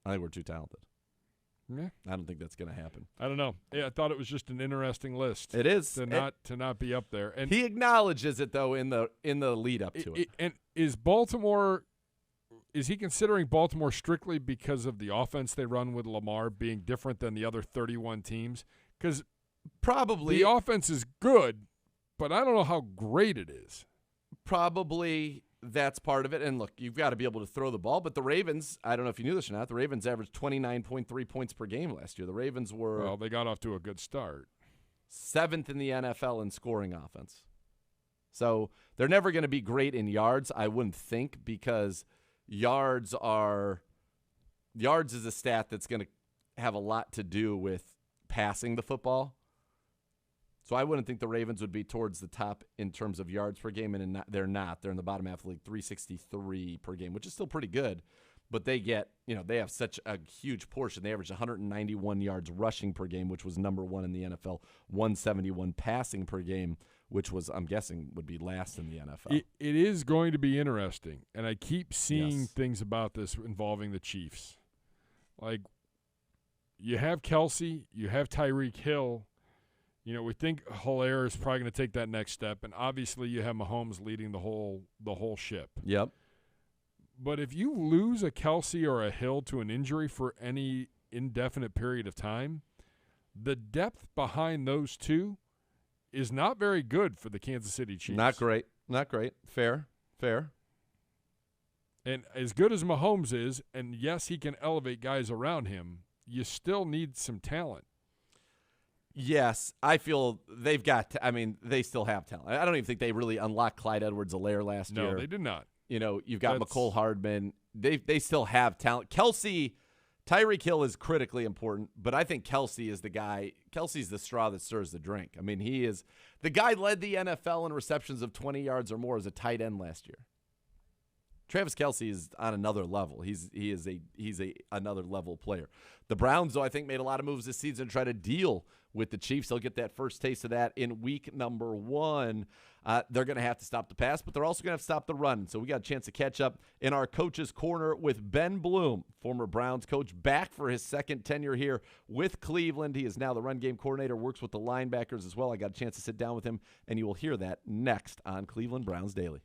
Yeah. I don't think that's going to happen. I don't know. Yeah, I thought it was just an interesting list. It is to not be up there. And he acknowledges it though in the lead up to it. And is he considering Baltimore strictly because of the offense they run with Lamar being different than the other 31 teams? Because probably the offense is good, but I don't know how great it is. Probably that's part of it. And look, you've got to be able to throw the ball. But the Ravens, I don't know if you knew this or not, the Ravens averaged 29.3 points per game last year. The Ravens were well, they got off to a good start. 7th in the NFL in scoring offense. So they're never going to be great in yards, I wouldn't think, because yards is a stat that's going to have a lot to do with passing the football. So I wouldn't think the Ravens would be towards the top in terms of yards per game, and they're not. They're in the bottom half of the league, 363 per game, which is still pretty good. But they get, they have such a huge portion. They average 191 yards rushing per game, which was number 1 in the NFL, 171 passing per game, which was, I'm guessing, would be last in the NFL. It is going to be interesting, and I keep seeing things about this involving the Chiefs. Like, you have Kelsey, you have Tyreek Hill. We think Hilaire is probably going to take that next step, and obviously you have Mahomes leading the whole ship. Yep. But if you lose a Kelsey or a Hill to an injury for any indefinite period of time, the depth behind those two is not very good for the Kansas City Chiefs. Not great. Fair. And as good as Mahomes is, and yes, he can elevate guys around him, you still need some talent. Yes, I feel they've got they still have talent. I don't even think they really unlocked Clyde Edwards-Helaire last year. No, they did not. You've got McCole Hardman. They still have talent. Tyreek Hill is critically important, but I think Kelsey is the guy. Kelsey's the straw that stirs the drink. I mean, he is – the guy led the NFL in receptions of 20 yards or more as a tight end last year. Travis Kelce is on another level. He's another level player. The Browns, though, I think made a lot of moves this season to try to deal with the Chiefs. They'll get that first taste of that in week number 1. They're going to have to stop the pass, but they're also going to have to stop the run. So we got a chance to catch up in our coach's corner with Ben Bloom, former Browns coach, back for his second tenure here with Cleveland. He is now the run game coordinator, works with the linebackers as well. I got a chance to sit down with him, and you will hear that next on Cleveland Browns Daily.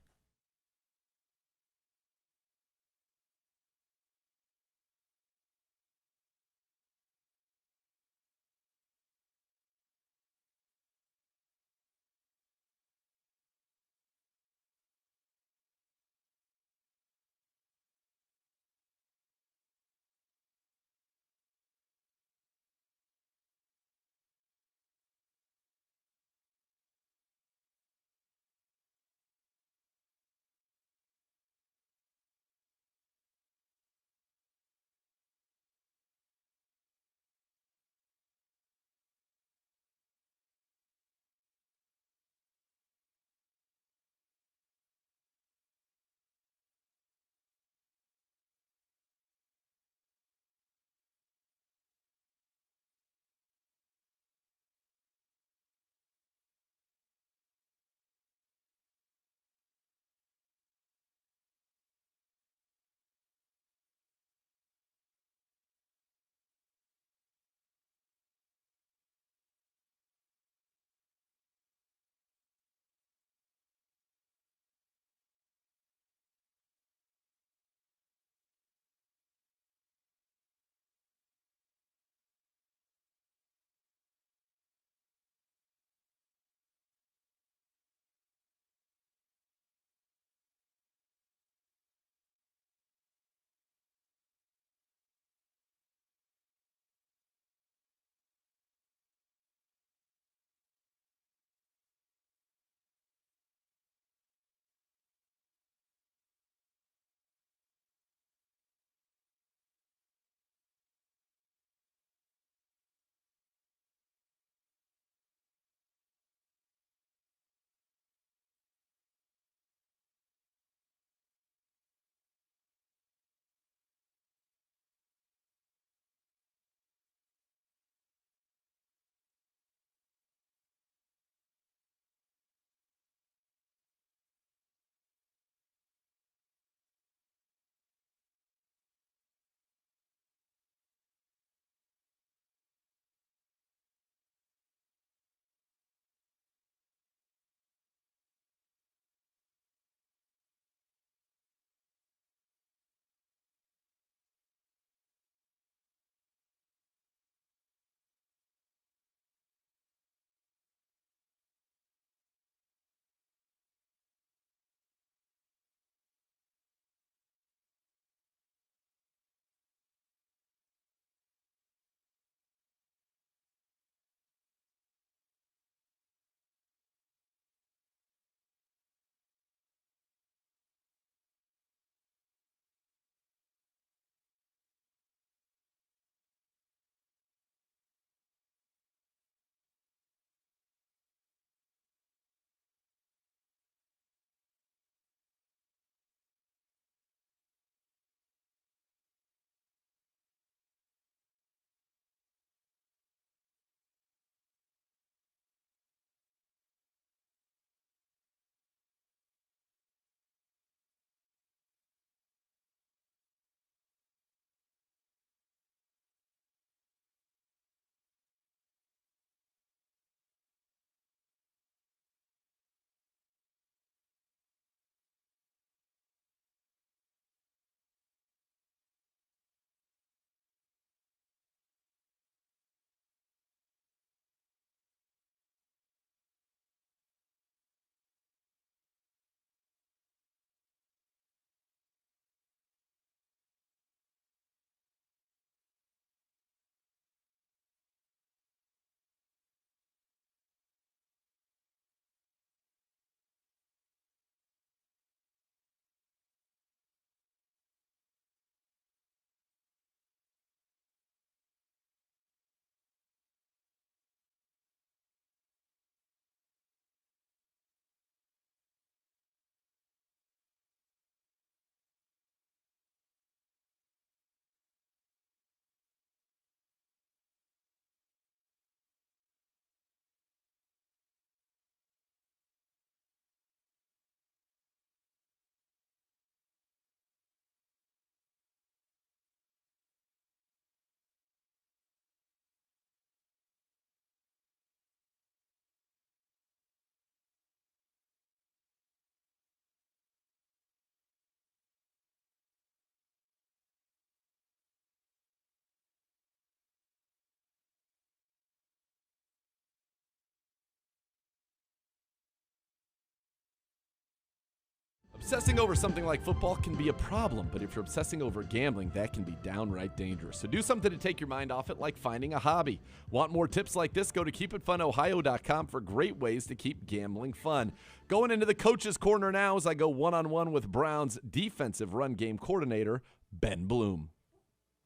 Obsessing over something like football can be a problem, but if you're obsessing over gambling, that can be downright dangerous. So do something to take your mind off it, like finding a hobby. Want more tips like this? Go to keepitfunohio.com for great ways to keep gambling fun. Going into the coach's corner now as I go one-on-one with Browns defensive run game coordinator, Ben Bloom.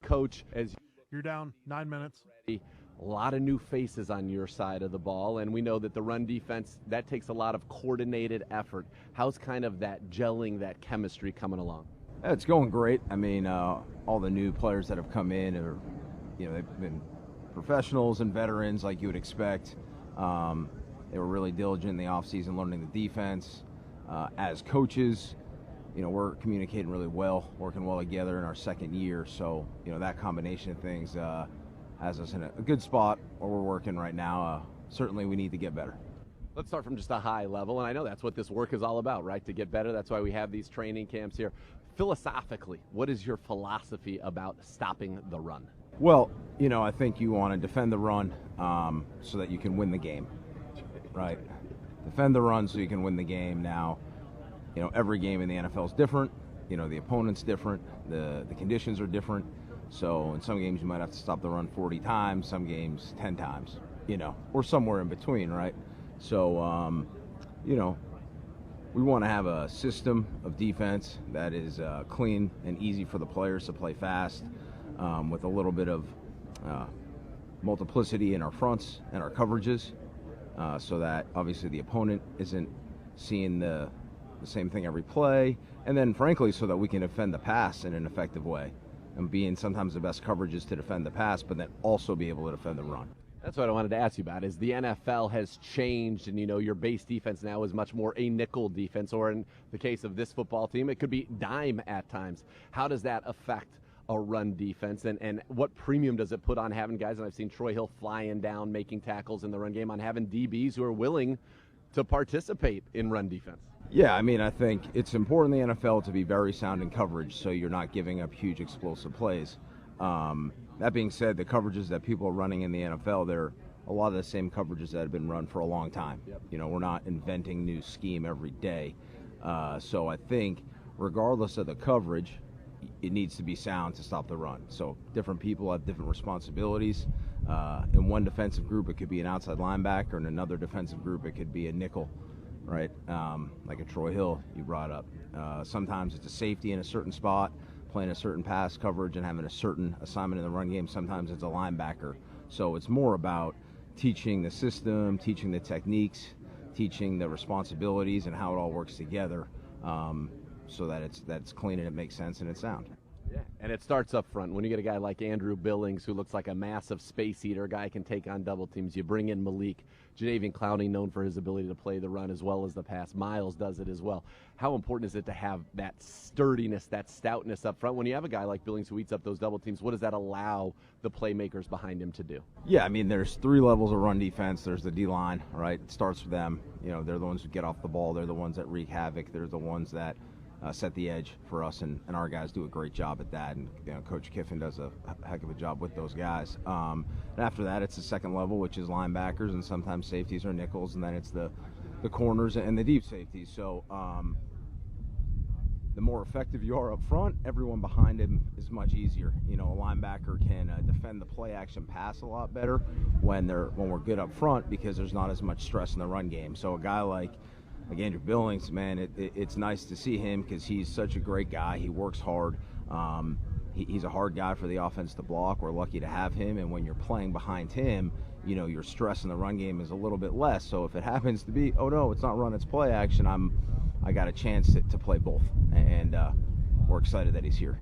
Coach, as You're down 9 minutes. a lot of new faces on your side of the ball, and we know that the run defense, that takes a lot of coordinated effort. How's kind of that gelling, that chemistry coming along? It's going great. I mean, all the new players that have come in are, they've been professionals and veterans like you would expect. They were really diligent in the offseason learning the defense. As coaches, we're communicating really well, working well together in our second year. So, that combination of things has us in a good spot where we're working right now. Certainly we need to get better. Let's start from just a high level, and I know that's what this work is all about, right? To get better. That's why we have these training camps here. Philosophically, what is your philosophy about stopping the run? Well, I think you want to defend the run so that you can win the game, right? Defend the run so you can win the game. Now, every game in the NFL is different. The opponent's different. The conditions are different. So in some games you might have to stop the run 40 times, some games 10 times, or somewhere in between, right? So, we want to have a system of defense that is clean and easy for the players to play fast, with a little bit of multiplicity in our fronts and our coverages, so that obviously the opponent isn't seeing the same thing every play, and then frankly so that we can defend the pass in an effective way. And being sometimes the best coverage is to defend the pass, but then also be able to defend the run. That's what I wanted to ask you about, is the NFL has changed, and your base defense now is much more a nickel defense, or in the case of this football team, it could be dime at times. How does that affect a run defense, and what premium does it put on having guys, and I've seen Troy Hill flying down, making tackles in the run game, on having DBs who are willing to participate in run defense? Yeah, I mean, I think it's important in the NFL to be very sound in coverage so you're not giving up huge explosive plays. That being said, the coverages that people are running in the NFL, they're a lot of the same coverages that have been run for a long time. Yep. We're not inventing new scheme every day. So I think regardless of the coverage, it needs to be sound to stop the run. So different people have different responsibilities. In one defensive group, it could be an outside linebacker. In another defensive group, it could be a nickel. Right, like a Troy Hill you brought up. Sometimes it's a safety in a certain spot, playing a certain pass coverage and having a certain assignment in the run game. Sometimes it's a linebacker. So it's more about teaching the system, teaching the techniques, teaching the responsibilities and how it all works together, so that it's clean and it makes sense and it's sound. Yeah, and it starts up front. When you get a guy like Andrew Billings, who looks like a massive space eater, a guy can take on double teams. You bring in Malik. Jadeveon Clowney, known for his ability to play the run as well as the pass. Miles does it as well. How important is it to have that sturdiness, that stoutness up front? When you have a guy like Billings who eats up those double teams, what does that allow the playmakers behind him to do? Yeah, I mean, there's three levels of run defense. There's the D-line, right? It starts with them. They're the ones who get off the ball. They're the ones that wreak havoc. They're the ones that set the edge for us, and our guys do a great job at that, and Coach Kiffin does a heck of a job with those guys. And after that, it's the second level, which is linebackers, and sometimes safeties or nickels, and then it's the corners and the deep safeties. So the more effective you are up front, everyone behind him is much easier. A linebacker can defend the play action pass a lot better when we're good up front, because there's not as much stress in the run game. So a guy like Andrew Billings, man, it's nice to see him because he's such a great guy. He works hard. He's a hard guy for the offense to block. We're lucky to have him, and when you're playing behind him, your stress in the run game is a little bit less. So if it happens to be, oh no, it's not run, it's play action, I got a chance to play both, and we're excited that he's here.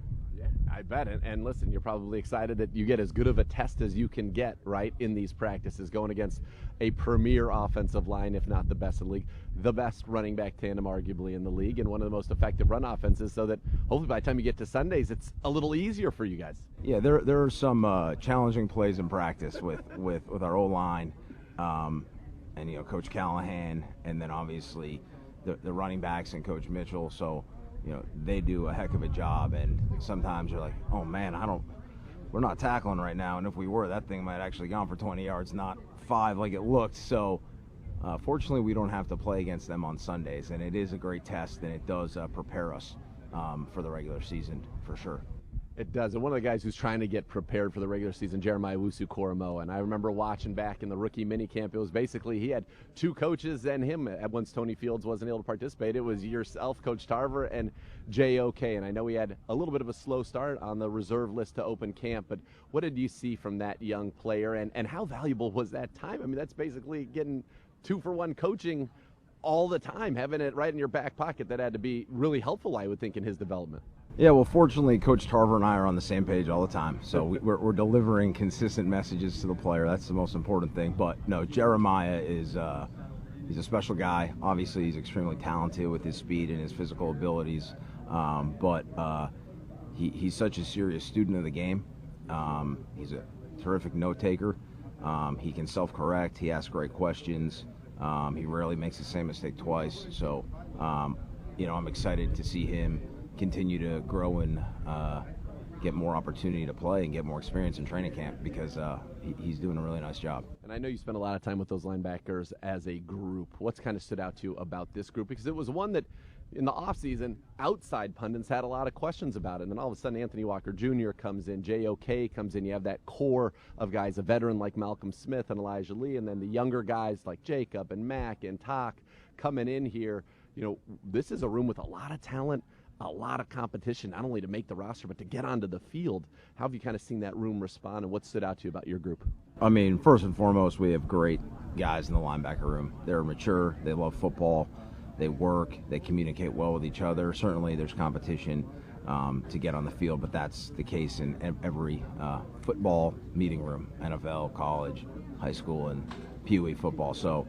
I bet. And listen, you're probably excited that you get as good of a test as you can get, right, in these practices, going against a premier offensive line, if not the best in the league, the best running back tandem arguably in the league, and one of the most effective run offenses, so that hopefully by the time you get to Sundays, it's a little easier for you guys. Yeah, there are some challenging plays in practice with our O-line, and Coach Callahan, and then obviously the running backs and Coach Mitchell. So they do a heck of a job, and sometimes you're like, oh man, we're not tackling right now, and if we were, that thing might actually gone for 20 yards, not 5 like it looked. So Fortunately, we don't have to play against them on Sundays, and it is a great test, and it does prepare us for the regular season for sure. It does. And one of the guys who's trying to get prepared for the regular season, Jeremiah Wusu-Koromo. And I remember watching back in the rookie minicamp, it was basically he had two coaches and him once Tony Fields wasn't able to participate. It was yourself, Coach Tarver, and JOK. And I know he had a little bit of a slow start on the reserve list to open camp. But what did you see from that young player? And how valuable was that time? I mean, that's basically getting 2-for-1 coaching all the time, having it right in your back pocket. That had to be really helpful, I would think, in his development. Yeah, well, fortunately, Coach Tarver and I are on the same page all the time. So we're delivering consistent messages to the player. That's the most important thing. But, no, Jeremiah is he's a special guy. Obviously, he's extremely talented with his speed and his physical abilities. But he's such a serious student of the game. He's a terrific note-taker. He can self-correct. He asks great questions. He rarely makes the same mistake twice. So, I'm excited to see him continue to grow and get more opportunity to play and get more experience in training camp because he's doing a really nice job. And I know you spent a lot of time with those linebackers as a group. What's kind of stood out to you about this group? Because it was one that in the offseason, outside pundits had a lot of questions about it. And then all of a sudden, Anthony Walker Jr. comes in, JOK comes in. You have that core of guys, a veteran like Malcolm Smith and Elijah Lee, and then the younger guys like Jacob and Mack and Tok coming in here. This is a room with a lot of talent, a lot of competition, not only to make the roster, but to get onto the field. How have you kind of seen that room respond, and what stood out to you about your group? I mean, first and foremost, we have great guys in the linebacker room. They're mature. They love football. They work. They communicate well with each other. Certainly there's competition to get on the field, but that's the case in every football meeting room, NFL, college, high school, and Pee Wee football. So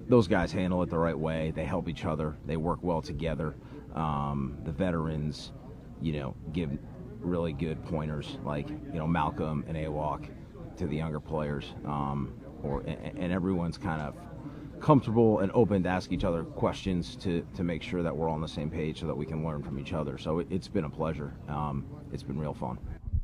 those guys handle it the right way. They help each other. They work well together. The veterans, give really good pointers like, Malcolm and Awok to the younger players. And everyone's kind of comfortable and open to ask each other questions to make sure that we're all on the same page so that we can learn from each other. So it's been a pleasure. It's been real fun.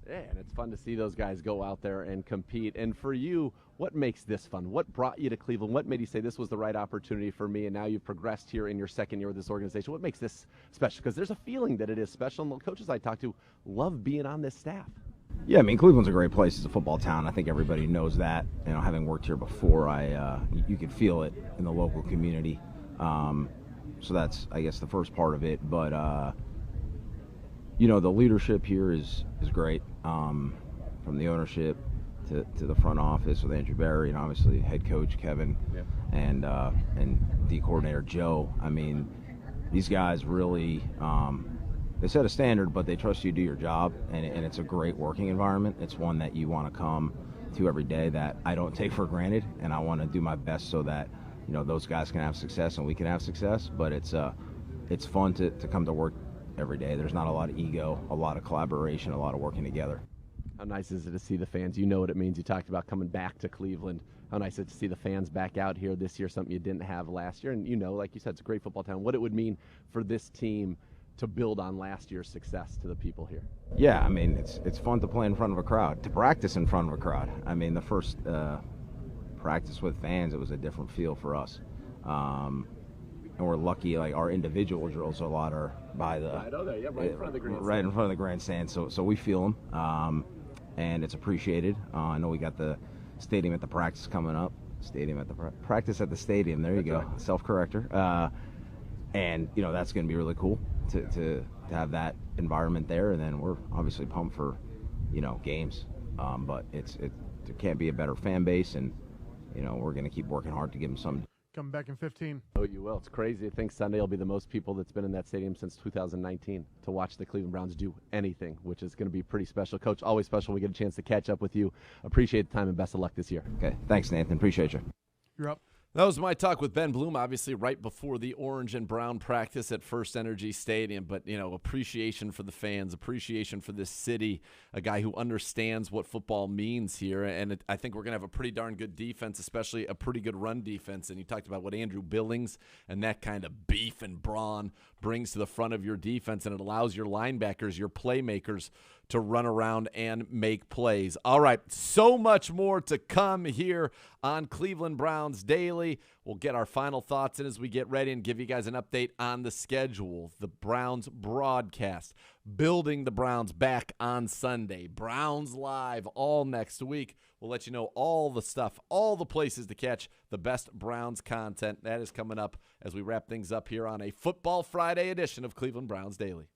Yeah, and it's fun to see those guys go out there and compete. And for you, what makes this fun? What brought you to Cleveland? What made you say this was the right opportunity for me, and now you've progressed here in your second year with this organization? What makes this special? Because there's a feeling that it is special, and the coaches I talk to love being on this staff. Yeah, I mean, Cleveland's a great place. It's a football town. I think everybody knows that. Having worked here before, you could feel it in the local community. So that's, I guess, the first part of it. But, the leadership here is great, from the ownership to the front office with Andrew Barry and obviously head coach Kevin and D coordinator Joe. I mean, these guys really they set a standard, but they trust you to do your job, and it's a great working environment. It's one that you want to come to every day that I don't take for granted, and I want to do my best so that those guys can have success and we can have success. But it's fun to come to work every day. There's not a lot of ego, a lot of collaboration, a lot of working together. How nice is it to see the fans? You know what it means. You talked about coming back to Cleveland. How nice is it to see the fans back out here this year, something you didn't have last year. And like you said, it's a great football town. What it would mean for this team to build on last year's success to the people here. Yeah, I mean, it's fun to play in front of a crowd, to practice in front of a crowd. I mean, the first practice with fans, it was a different feel for us. And we're lucky, like our individual drills a lot are by the right in front of the grandstand. Right in front of the grandstand, so we feel them, and it's appreciated. I know we got the stadium at the practice coming up. Practice at the stadium. There you go, right. Self-corrector. And that's going to be really cool to have that environment there. And then we're obviously pumped for games, but it can't be a better fan base, and we're going to keep working hard to give them some. Coming back in 15. Oh, you will. It's crazy. I think Sunday will be the most people that's been in that stadium since 2019 to watch the Cleveland Browns do anything, which is going to be pretty special. Coach, always special. We get a chance to catch up with you. Appreciate the time and best of luck this year. Okay. Thanks, Nathan. Appreciate you. You're up. That was my talk with Ben Bloom, obviously right before the orange and brown practice at First Energy Stadium. But, appreciation for the fans, appreciation for this city, a guy who understands what football means here. And I think we're going to have a pretty darn good defense, especially a pretty good run defense. And you talked about what Andrew Billings and that kind of beef and brawn brings to the front of your defense, and it allows your linebackers, your playmakers, to run around and make plays. All right, so much more to come here on Cleveland Browns Daily. We'll get our final thoughts in as we get ready and give you guys an update on the schedule, the Browns broadcast, building the Browns back on Sunday, Browns Live all next week. We'll let you know all the stuff, all the places to catch the best Browns content. That is coming up as we wrap things up here on a Football Friday edition of Cleveland Browns Daily.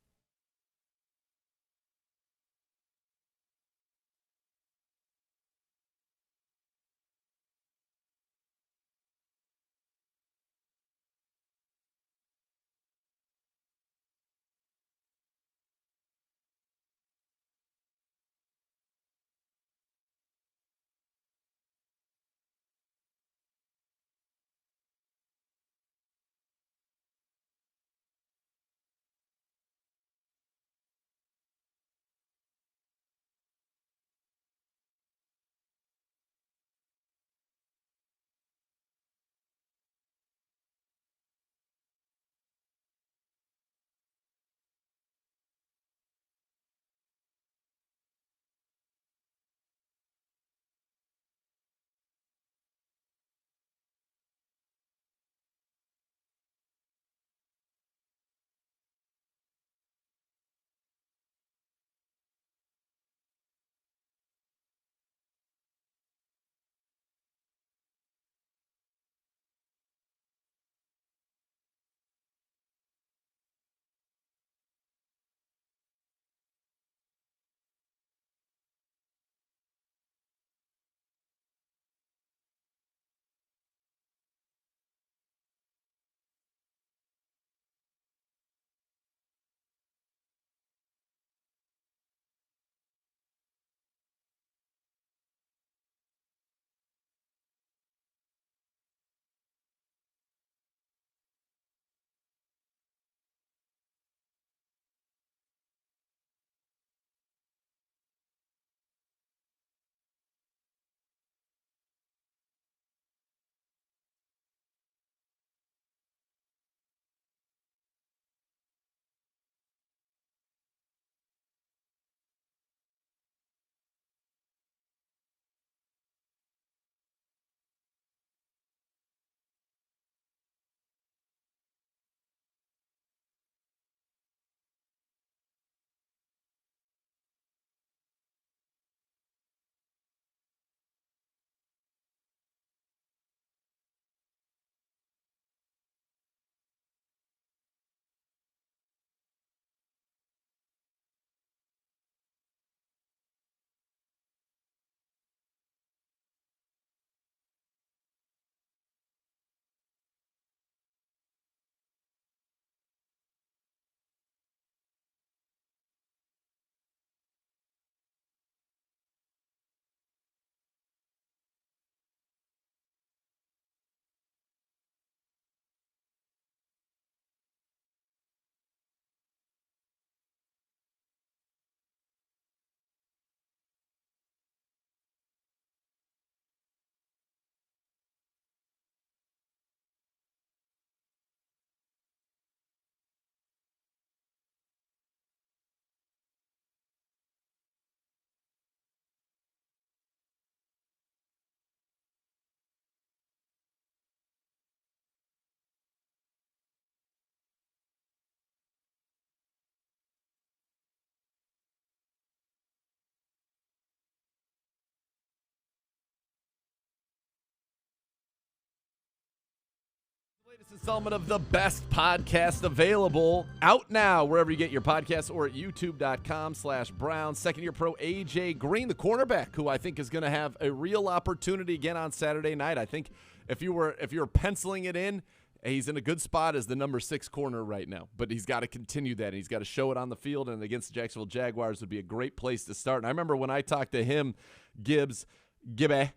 Latest installment of the best podcast available, out now wherever you get your podcasts or at youtube.com/Browns. Second-year pro A.J. Green, the cornerback, who I think is going to have a real opportunity again on Saturday night. I think if you were penciling it in, he's in a good spot as the number 6 corner right now. But he's got to continue that, and he's got to show it on the field, and against the Jacksonville Jaguars would be a great place to start. And I remember when I talked to him, Gibbe,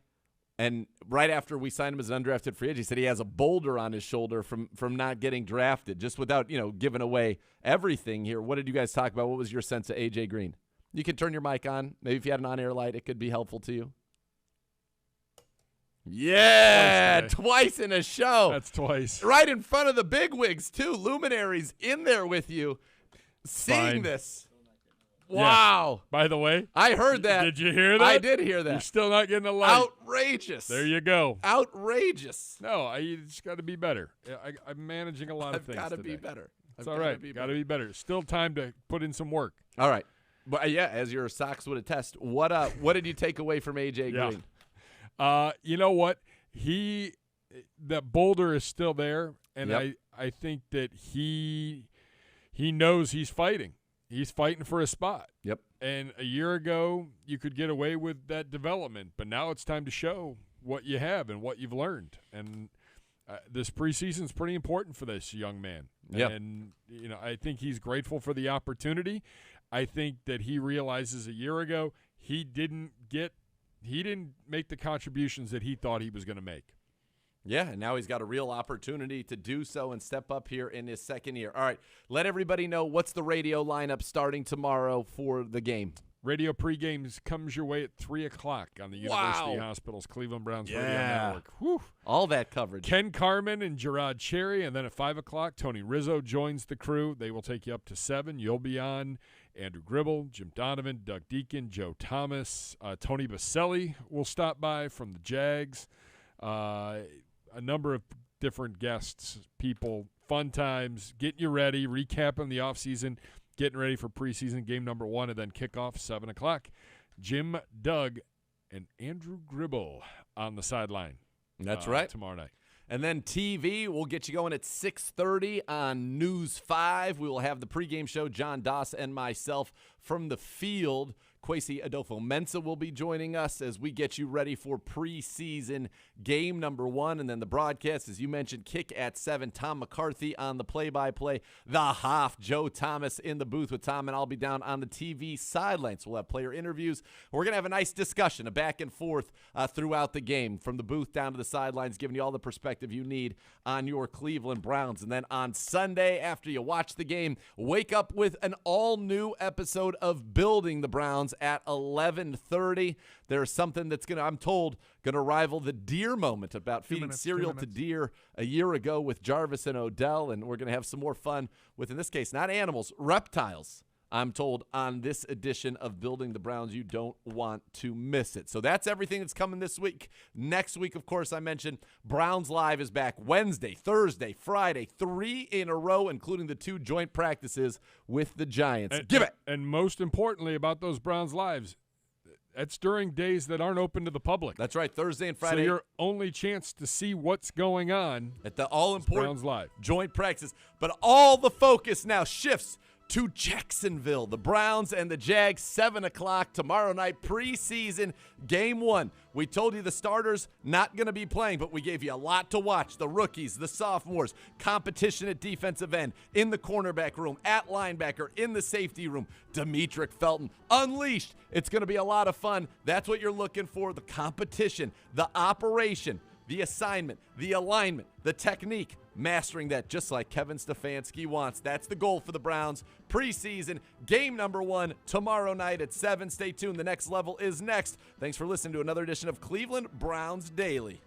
and right after we signed him as an undrafted free agent, he said he has a boulder on his shoulder from not getting drafted, just without, giving away everything here. What did you guys talk about? What was your sense of A.J. Green? You can turn your mic on. Maybe if you had an on-air light, it could be helpful to you. Yeah, twice in a show. That's twice. Right in front of the bigwigs, too. Luminaries in there with you, seeing Fine. this. Yeah. Wow. By the way, I heard that. did you hear that? I did hear that. You're still not getting a light. Outrageous. There you go. Outrageous. No, you just got to be better. I'm managing a lot of I've things got to today. be better. It's all right. Got to be better. Still time to put in some work. All right. But yeah, as your socks would attest, what did you take away from AJ Green? You know what? That boulder is still there, and Yep. I think that he knows he's fighting. He's fighting for a spot. Yep. And a year ago, you could get away with that development, but now it's time to show what you have and what you've learned. And this preseason is pretty important for this young man. Yep. And I think he's grateful for the opportunity. I think that he realizes a year ago he didn't make the contributions that he thought he was going to make. Yeah, and now he's got a real opportunity to do so and step up here in his second year. All right, let everybody know what's the radio lineup starting tomorrow for the game. Radio pregames comes your way at 3 o'clock on the University Hospital's Cleveland Browns Radio Network. Whew. All that coverage. Ken Carman and Gerard Cherry, and then at 5 o'clock, Tony Rizzo joins the crew. They will take you up to 7. You'll be on. Andrew Gribble, Jim Donovan, Doug Deacon, Joe Thomas, Tony Baselli will stop by from the Jags. A number of different guests, people, fun times, getting you ready, recapping the offseason, getting ready for preseason game number 1, and then kickoff 7 o'clock. Jim, Doug, and Andrew Gribble on the sideline. That's right. Tomorrow night. And then TV, we'll get you going at 6:30 on News 5. We will have the pregame show, John Doss and myself from the field. Kwesi Adolfo-Mensah will be joining us as we get you ready for preseason game number 1. And then the broadcast, as you mentioned, kick at 7. Tom McCarthy on the play-by-play. The Hoff, Joe Thomas in the booth with Tom, and I'll be down on the TV sidelines. We'll have player interviews. We're going to have a nice discussion, a back and forth throughout the game, from the booth down to the sidelines, giving you all the perspective you need on your Cleveland Browns. And then on Sunday, after you watch the game, wake up with an all-new episode of Building the Browns at 11:30. There's something that's I'm told, going to rival the deer moment about feeding cereal to deer a year ago with Jarvis and Odell, and we're going to have some more fun with, in this case, not animals, reptiles, I'm told, on this edition of Building the Browns. You don't want to miss it. So that's everything that's coming this week. Next week, of course, I mentioned Browns Live is back Wednesday, Thursday, Friday, 3 in a row, including the 2 joint practices with the Giants. Give it. And most importantly about those Browns Lives, that's during days that aren't open to the public. That's right, Thursday and Friday. So your only chance to see what's going on at the all-important Browns Live joint practices. But all the focus now shifts to Jacksonville. The Browns and the Jags, 7 o'clock tomorrow night, preseason game 1. We told you the starters not going to be playing, but we gave you a lot to watch. The rookies, the sophomores, competition at defensive end, in the cornerback room, at linebacker, in the safety room. Demetric Felton unleashed. It's going to be a lot of fun. That's what you're looking for, the competition, the operation, the assignment, the alignment, the technique, mastering that just like Kevin Stefanski wants. That's the goal for the Browns. Preseason, game number 1, tomorrow night at 7. Stay tuned. The next level is next. Thanks for listening to another edition of Cleveland Browns Daily.